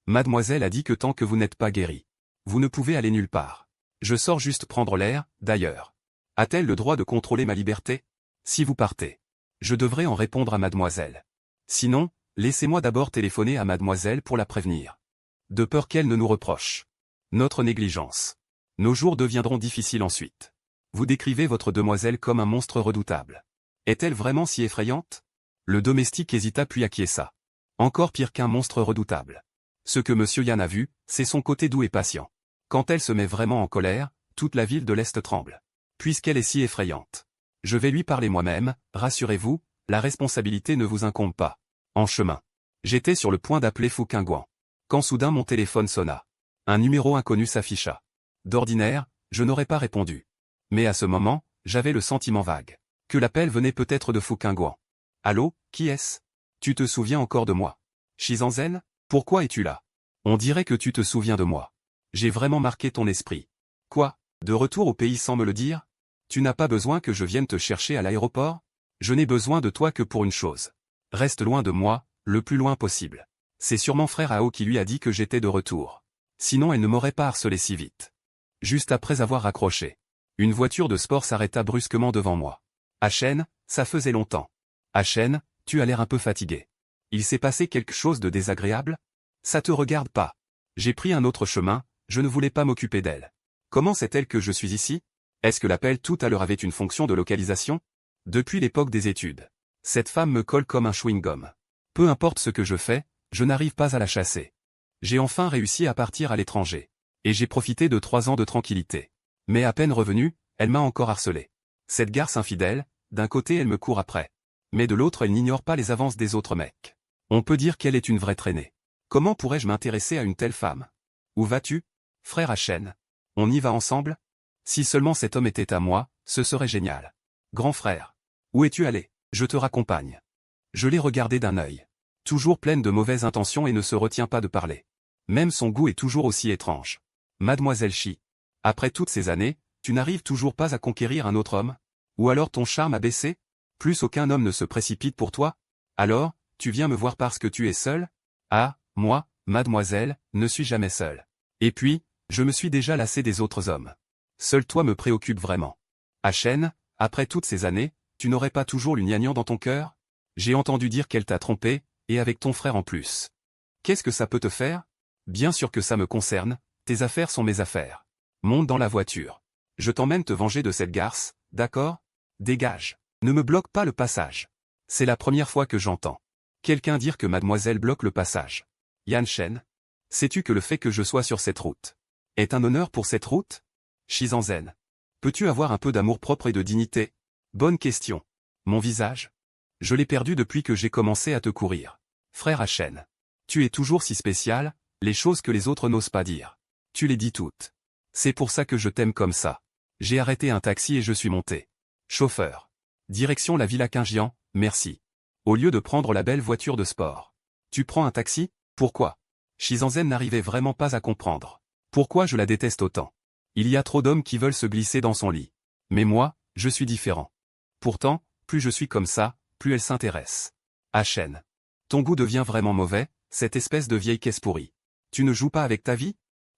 Mademoiselle a dit que tant que vous n'êtes pas guéri, vous ne pouvez aller nulle part. Je sors juste prendre l'air, d'ailleurs. A-t-elle le droit de contrôler ma liberté? Si vous partez, je devrais en répondre à mademoiselle. Sinon, laissez-moi d'abord téléphoner à mademoiselle pour la prévenir. De peur qu'elle ne nous reproche notre négligence. Nos jours deviendront difficiles ensuite. Vous décrivez votre demoiselle comme un monstre redoutable. Est-elle vraiment si effrayante? Le domestique hésita puis acquiesça. Encore pire qu'un monstre redoutable. Ce que monsieur Yann a vu, c'est son côté doux et patient. Quand elle se met vraiment en colère, toute la ville de l'Est tremble. Puisqu'elle est si effrayante. Je vais lui parler moi-même, rassurez-vous, la responsabilité ne vous incombe pas. En chemin. J'étais sur le point d'appeler Fouquingouan. Quand soudain mon téléphone sonna. Un numéro inconnu s'afficha. D'ordinaire, je n'aurais pas répondu. Mais à ce moment, j'avais le sentiment vague que l'appel venait peut-être de Fouquingouan. Allô, qui est-ce? Tu te souviens encore de moi? Shizanzen? Pourquoi es-tu là? On dirait que tu te souviens de moi. J'ai vraiment marqué ton esprit. Quoi? De retour au pays sans me le dire? Tu n'as pas besoin que je vienne te chercher à l'aéroport? Je n'ai besoin de toi que pour une chose. Reste loin de moi, le plus loin possible. C'est sûrement frère Ao qui lui a dit que j'étais de retour. Sinon elle ne m'aurait pas harcelé si vite. Juste après avoir raccroché, une voiture de sport s'arrêta brusquement devant moi. Achen, ça faisait longtemps. Achen, tu as l'air un peu fatigué. Il s'est passé quelque chose de désagréable? Ça te regarde pas. J'ai pris un autre chemin, je ne voulais pas m'occuper d'elle. Comment sait-elle que je suis ici? Est-ce que l'appel tout à l'heure avait une fonction de localisation? Depuis l'époque des études. Cette femme me colle comme un chewing-gum. Peu importe ce que je fais, je n'arrive pas à la chasser. J'ai enfin réussi à partir à l'étranger. Et j'ai profité de 3 ans de tranquillité. Mais à peine revenue, elle m'a encore harcelé. Cette garce infidèle, d'un côté elle me court après. Mais de l'autre elle n'ignore pas les avances des autres mecs. On peut dire qu'elle est une vraie traînée. Comment pourrais-je m'intéresser à une telle femme? Où vas-tu? Frère Achen. On y va ensemble? Si seulement cet homme était à moi, ce serait génial. Grand frère. Où es-tu allé? Je te raccompagne. Je l'ai regardé d'un œil. Toujours pleine de mauvaises intentions et ne se retient pas de parler. Même son goût est toujours aussi étrange. Mademoiselle Chi. Après toutes ces années, tu n'arrives toujours pas à conquérir un autre homme? Ou alors ton charme a baissé? Plus aucun homme ne se précipite pour toi? Alors, tu viens me voir parce que tu es seule? Ah, moi, mademoiselle, ne suis jamais seule. Et puis, je me suis déjà lassé des autres hommes. Seul toi me préoccupe vraiment. Achen, après toutes ces années, tu n'aurais pas toujours l'Uniagnan dans ton cœur? J'ai entendu dire qu'elle t'a trompé, et avec ton frère en plus. Qu'est-ce que ça peut te faire? Bien sûr que ça me concerne, tes affaires sont mes affaires. Monte dans la voiture. Je t'emmène te venger de cette garce, d'accord? Dégage. Ne me bloque pas le passage. C'est la première fois que j'entends quelqu'un dire que mademoiselle bloque le passage. Yan Shen, sais-tu que le fait que je sois sur cette route est un honneur pour cette route? Shizanzen. Peux-tu avoir un peu d'amour-propre et de dignité? Bonne question. Mon visage? Je l'ai perdu depuis que j'ai commencé à te courir. Frère Achen. Tu es toujours si spécial, les choses que les autres n'osent pas dire. Tu les dis toutes. C'est pour ça que je t'aime comme ça. J'ai arrêté un taxi et je suis monté. Chauffeur. Direction la Villa Quingian, merci. Au lieu de prendre la belle voiture de sport. Tu prends un taxi? Pourquoi? Shizanzen n'arrivait vraiment pas à comprendre. Pourquoi je la déteste autant? Il y a trop d'hommes qui veulent se glisser dans son lit. Mais moi, je suis différent. Pourtant, plus je suis comme ça, plus elle s'intéresse. Achen. Ton goût devient vraiment mauvais, cette espèce de vieille caisse pourrie. Tu ne joues pas avec ta vie?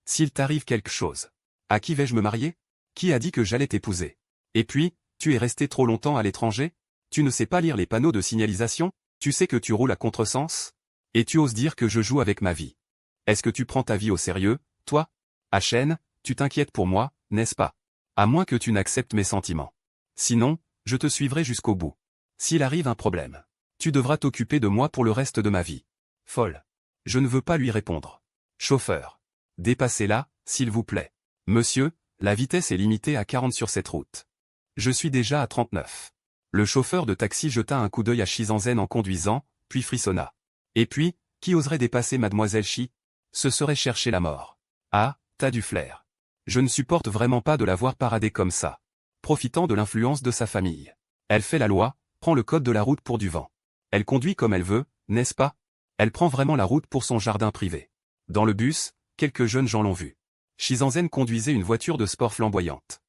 S'il t'arrive quelque chose, à qui vais-je me marier? Qui a dit que j'allais t'épouser? Et puis, tu es resté trop longtemps à l'étranger? Tu ne sais pas lire les panneaux de signalisation? Tu sais que tu roules à contresens? Et tu oses dire que je joue avec ma vie? Est-ce que tu prends ta vie au sérieux, toi? Achen, tu t'inquiètes pour moi, n'est-ce pas? À moins que tu n'acceptes mes sentiments. Sinon, je te suivrai jusqu'au bout. S'il arrive un problème, tu devras t'occuper de moi pour le reste de ma vie. Folle. Je ne veux pas lui répondre. Chauffeur. Dépassez-la, s'il vous plaît. Monsieur, la vitesse est limitée à 40 sur cette route. Je suis déjà à 39. Le chauffeur de taxi jeta un coup d'œil à Shisanzen en conduisant, puis frissonna. Et puis, qui oserait dépasser mademoiselle Shi? Ce serait chercher la mort. Ah, t'as du flair. Je ne supporte vraiment pas de la voir parader comme ça. Profitant de l'influence de sa famille. Elle fait la loi, prend le code de la route pour du vent. Elle conduit comme elle veut, n'est-ce pas? Elle prend vraiment la route pour son jardin privé. Dans le bus, quelques jeunes gens l'ont vue. Shisanzen conduisait une voiture de sport flamboyante.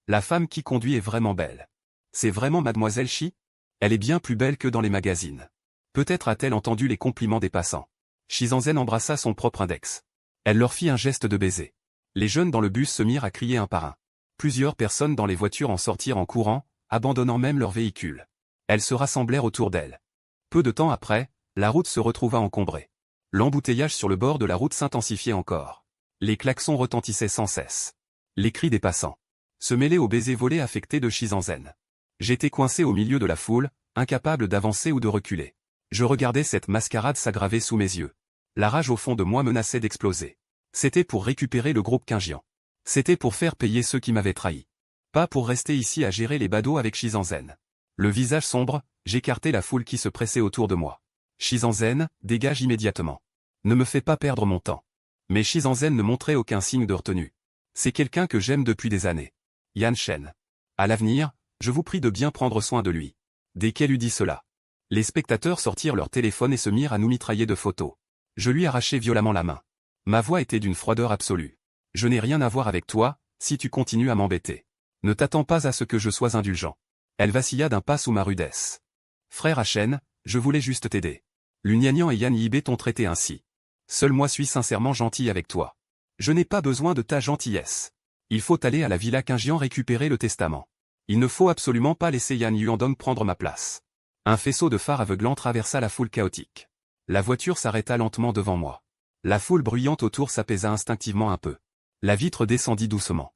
La femme qui conduit est vraiment belle. C'est vraiment mademoiselle Shi? Elle est bien plus belle que dans les magazines. Peut-être a-t-elle entendu les compliments des passants. Shisanzen embrassa son propre index. Elle leur fit un geste de baiser. Les jeunes dans le bus se mirent à crier un par un. Plusieurs personnes dans les voitures en sortirent en courant, abandonnant même leur véhicule. Elles se rassemblèrent autour d'elle. Peu de temps après, la route se retrouva encombrée. L'embouteillage sur le bord de la route s'intensifiait encore. Les klaxons retentissaient sans cesse. Les cris des passants se mêlaient aux baisers volés affectés de Shisanzen. J'étais coincé au milieu de la foule, incapable d'avancer ou de reculer. Je regardais cette mascarade s'aggraver sous mes yeux. La rage au fond de moi menaçait d'exploser. C'était pour récupérer le groupe Kinjian. C'était pour faire payer ceux qui m'avaient trahi. Pas pour rester ici à gérer les badauds avec Shisanzen. Le visage sombre, j'écartai la foule qui se pressait autour de moi. Shisanzen, dégage immédiatement. Ne me fais pas perdre mon temps. Mais Shisanzen ne montrait aucun signe de retenue. C'est quelqu'un que j'aime depuis des années. Yan Shen. À l'avenir, je vous prie de bien prendre soin de lui. Dès qu'elle eut dit cela, les spectateurs sortirent leur téléphone et se mirent à nous mitrailler de photos. Je lui arrachai violemment la main. Ma voix était d'une froideur absolue. Je n'ai rien à voir avec toi, si tu continues à m'embêter. Ne t'attends pas à ce que je sois indulgent. Elle vacilla d'un pas sous ma rudesse. Frère Achen, je voulais juste t'aider. Lunyanian et Yan Yibé t'ont traité ainsi. Seul moi suis sincèrement gentil avec toi. Je n'ai pas besoin de ta gentillesse. Il faut aller à la villa Kinjian récupérer le testament. Il ne faut absolument pas laisser Yan Yuandong prendre ma place. Un faisceau de phares aveuglant traversa la foule chaotique. La voiture s'arrêta lentement devant moi. La foule bruyante autour s'apaisa instinctivement un peu. La vitre descendit doucement.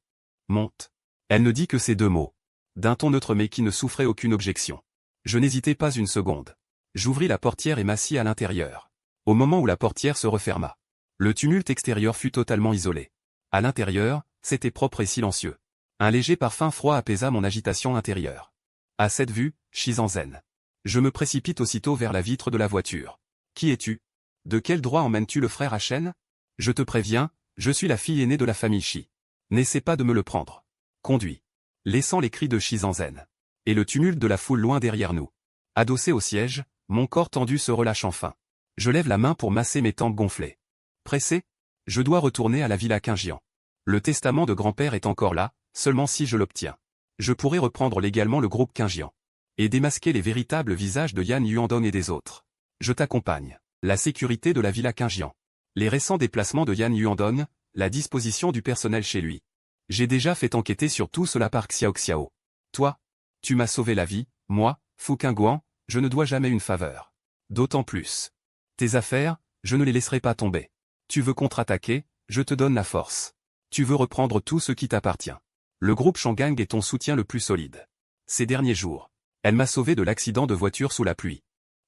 Monte. Elle ne dit que ces deux mots. D'un ton neutre mais qui ne souffrait aucune objection. Je n'hésitai pas une seconde. J'ouvris la portière et m'assis à l'intérieur. Au moment où la portière se referma, le tumulte extérieur fut totalement isolé. À l'intérieur, c'était propre et silencieux. Un léger parfum froid apaisa mon agitation intérieure. À cette vue, Shisanzen. Je me précipite aussitôt vers la vitre de la voiture. Qui es-tu? De quel droit emmènes-tu le frère Achen? Je te préviens, je suis la fille aînée de la famille Shi. N'essaie pas de me le prendre. Conduis. Laissant les cris de Shisanzen. Et le tumulte de la foule loin derrière nous. Adossé au siège, mon corps tendu se relâche enfin. Je lève la main pour masser mes tempes gonflées. Pressé? Je dois retourner à la villa Kinjian. Le testament de grand-père est encore là, seulement si je l'obtiens. Je pourrai reprendre légalement le groupe Kinjian. Et démasquer les véritables visages de Yan Yuandong et des autres. Je t'accompagne. La sécurité de la villa Kinjian. Les récents déplacements de Yan Yuandong, la disposition du personnel chez lui. J'ai déjà fait enquêter sur tout cela par Xiao. Toi, tu m'as sauvé la vie, moi, Fu Qingguan, je ne dois jamais une faveur. D'autant plus. Tes affaires, je ne les laisserai pas tomber. Tu veux contre-attaquer, je te donne la force. Tu veux reprendre tout ce qui t'appartient. Le groupe Shangang est ton soutien le plus solide. Ces derniers jours, elle m'a sauvé de l'accident de voiture sous la pluie.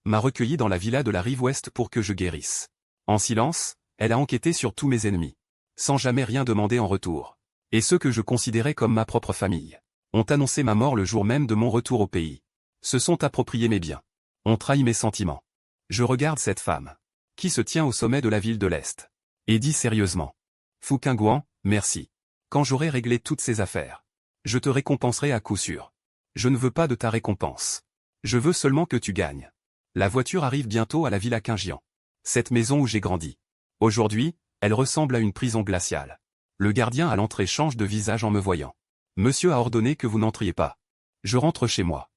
M'a recueilli dans la villa de la rive ouest pour que je guérisse. En silence, elle a enquêté sur tous mes ennemis. Sans jamais rien demander en retour. Et ceux que je considérais comme ma propre famille ont annoncé ma mort le jour même de mon retour au pays. Se sont appropriés mes biens. Ont trahi mes sentiments. Je regarde cette femme, qui se tient au sommet de la ville de l'Est, et dit sérieusement. Fu Qingguan, merci. Quand j'aurai réglé toutes ces affaires, je te récompenserai à coup sûr. Je ne veux pas de ta récompense. Je veux seulement que tu gagnes. La voiture arrive bientôt à la villa Kinjian. Cette maison où j'ai grandi. Aujourd'hui, elle ressemble à une prison glaciale. Le gardien à l'entrée change de visage en me voyant. Monsieur a ordonné que vous n'entriez pas. Je rentre chez moi.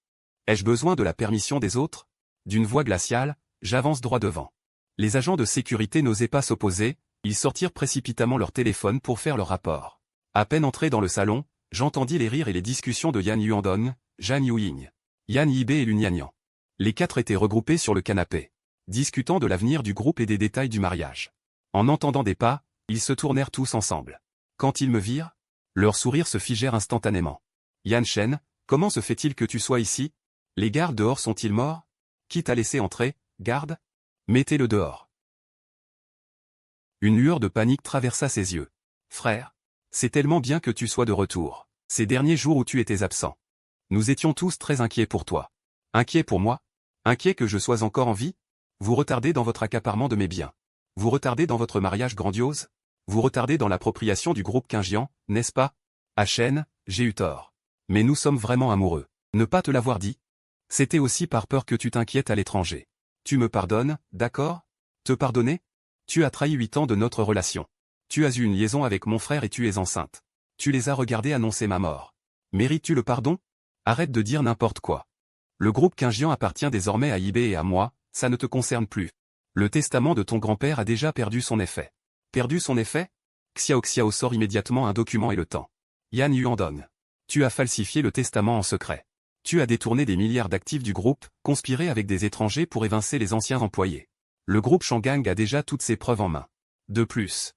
Ai-je besoin de la permission des autres? D'une voix glaciale, j'avance droit devant. Les agents de sécurité n'osaient pas s'opposer, Ils sortirent précipitamment leur téléphone pour faire leur rapport. À peine entré dans le salon, j'entendis les rires et les discussions de Yan Yuandong, Zhang Yuying, Yan Yibei et Lun Yanyan. Les quatre étaient regroupés sur le canapé, discutant de l'avenir du groupe et des détails du mariage. En entendant des pas, ils se tournèrent tous ensemble. Quand ils me virent, leurs sourires se figèrent instantanément. Yan Shen, comment se fait-il que tu sois ici? Les gardes dehors sont-ils morts? Qui t'a laissé entrer, garde? Mettez-le dehors. Une lueur de panique traversa ses yeux. Frère, c'est tellement bien que tu sois de retour. Ces derniers jours où tu étais absent. Nous étions tous très inquiets pour toi. Inquiets pour moi? Inquiets que je sois encore en vie? Vous retardez dans votre accaparement de mes biens. Vous retardez dans votre mariage grandiose? Vous retardez dans l'appropriation du groupe Qingjian, n'est-ce pas? Shen, j'ai eu tort. Mais nous sommes vraiment amoureux. Ne pas te l'avoir dit? C'était aussi par peur que tu t'inquiètes à l'étranger. Tu me pardonnes, d'accord? Te pardonner? Tu as trahi 8 ans de notre relation. Tu as eu une liaison avec mon frère et tu es enceinte. Tu les as regardés annoncer ma mort. Mérites-tu le pardon? Arrête de dire n'importe quoi. Le groupe Qingjian appartient désormais à Yibei et à moi, ça ne te concerne plus. Le testament de ton grand-père a déjà perdu son effet. Perdu son effet? Xiao Xiao sort immédiatement un document et le tend. Yan Yuandong. Tu as falsifié le testament en secret. Tu as détourné des milliards d'actifs du groupe, conspiré avec des étrangers pour évincer les anciens employés. Le groupe Shangang a déjà toutes ses preuves en main. De plus,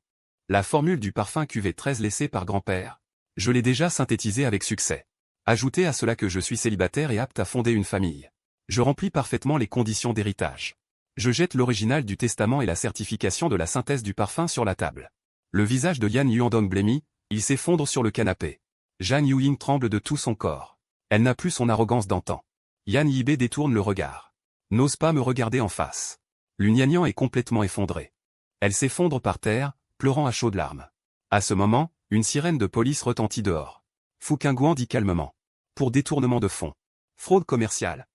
la formule du parfum QV13 laissée par grand-père, je l'ai déjà synthétisée avec succès. Ajoutez à cela que je suis célibataire et apte à fonder une famille. Je remplis parfaitement les conditions d'héritage. Je jette l'original du testament et la certification de la synthèse du parfum sur la table. Le visage de Yan Yuandong blêmit, il s'effondre sur le canapé. Zhang Yuling tremble de tout son corps. Elle n'a plus son arrogance d'antan. Yan Yibei détourne le regard. N'ose pas me regarder en face. Lun Yanyan est complètement effondrée. Elle s'effondre par terre, pleurant à chaudes larmes. À ce moment, une sirène de police retentit dehors. Fu Qingguan dit calmement. Pour détournement de fonds. Fraude commerciale.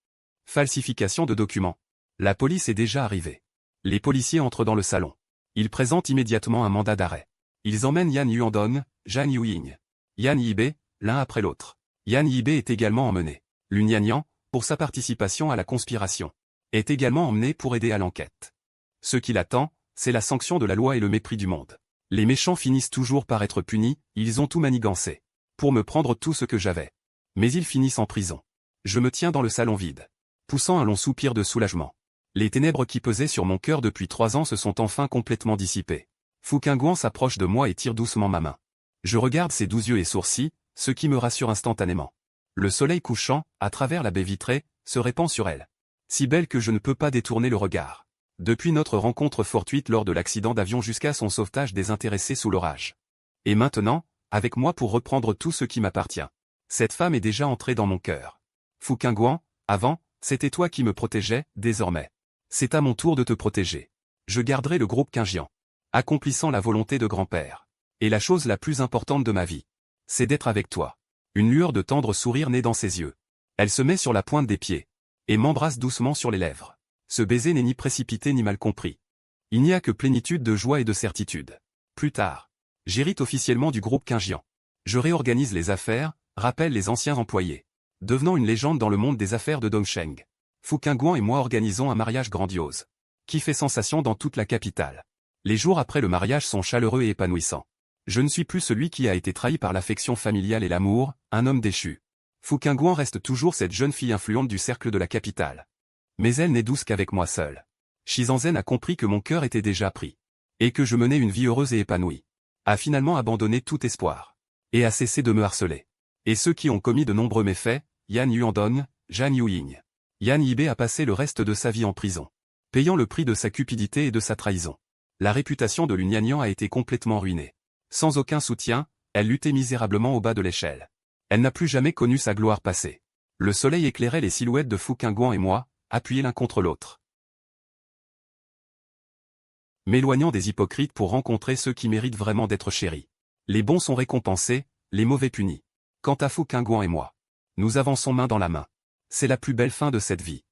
Falsification de documents. La police est déjà arrivée. Les policiers entrent dans le salon. Ils présentent immédiatement un mandat d'arrêt. Ils emmènent Yan Yuandong, Zhang Yuing, Yan Yibei, l'un après l'autre. Yan Yibei est également emmené. Lun Yanyan, pour sa participation à la conspiration, est également emmené pour aider à l'enquête. Ce qui l'attend, c'est la sanction de la loi et le mépris du monde. Les méchants finissent toujours par être punis, ils ont tout manigancé. Pour me prendre tout ce que j'avais. Mais ils finissent en prison. Je me tiens dans le salon vide. Poussant un long soupir de soulagement. Les ténèbres qui pesaient sur mon cœur depuis 3 ans se sont enfin complètement dissipées. Fu Qingguan s'approche de moi et tire doucement ma main. Je regarde ses 12 yeux et sourcils, ce qui me rassure instantanément. Le soleil couchant, à travers la baie vitrée, se répand sur elle. Si belle que je ne peux pas détourner le regard. Depuis notre rencontre fortuite lors de l'accident d'avion jusqu'à son sauvetage désintéressé sous l'orage. Et maintenant, avec moi pour reprendre tout ce qui m'appartient. Cette femme est déjà entrée dans mon cœur. Fu Qingguan, avant, c'était toi qui me protégeais, désormais. C'est à mon tour de te protéger. Je garderai le groupe Qingjian. Accomplissant la volonté de grand-père. Et la chose la plus importante de ma vie. C'est d'être avec toi. Une lueur de tendre sourire naît dans ses yeux. Elle se met sur la pointe des pieds. Et m'embrasse doucement sur les lèvres. Ce baiser n'est ni précipité ni mal compris. Il n'y a que plénitude de joie et de certitude. Plus tard, j'hérite officiellement du groupe Qingjian. Je réorganise les affaires, rappelle les anciens employés. Devenant une légende dans le monde des affaires de Dongsheng. Fu Qingguan et moi organisons un mariage grandiose. Qui fait sensation dans toute la capitale. Les jours après le mariage sont chaleureux et épanouissants. Je ne suis plus celui qui a été trahi par l'affection familiale et l'amour, un homme déchu. Fu Qingguan reste toujours cette jeune fille influente du cercle de la capitale. Mais elle n'est douce qu'avec moi seul. Shizanzen a compris que mon cœur était déjà pris. Et que je menais une vie heureuse et épanouie. A finalement abandonné tout espoir. Et a cessé de me harceler. Et ceux qui ont commis de nombreux méfaits, Yan Yuandong, Zhang Yuing. Yan Yibei a passé le reste de sa vie en prison. Payant le prix de sa cupidité et de sa trahison. La réputation de Lun Yanyan a été complètement ruinée. Sans aucun soutien, elle luttait misérablement au bas de l'échelle. Elle n'a plus jamais connu sa gloire passée. Le soleil éclairait les silhouettes de Fu Qingguan et moi, appuyés l'un contre l'autre. M'éloignant des hypocrites pour rencontrer ceux qui méritent vraiment d'être chéris. Les bons sont récompensés, les mauvais punis. Quant à Fu Qingguan et moi, nous avançons main dans la main. C'est la plus belle fin de cette vie.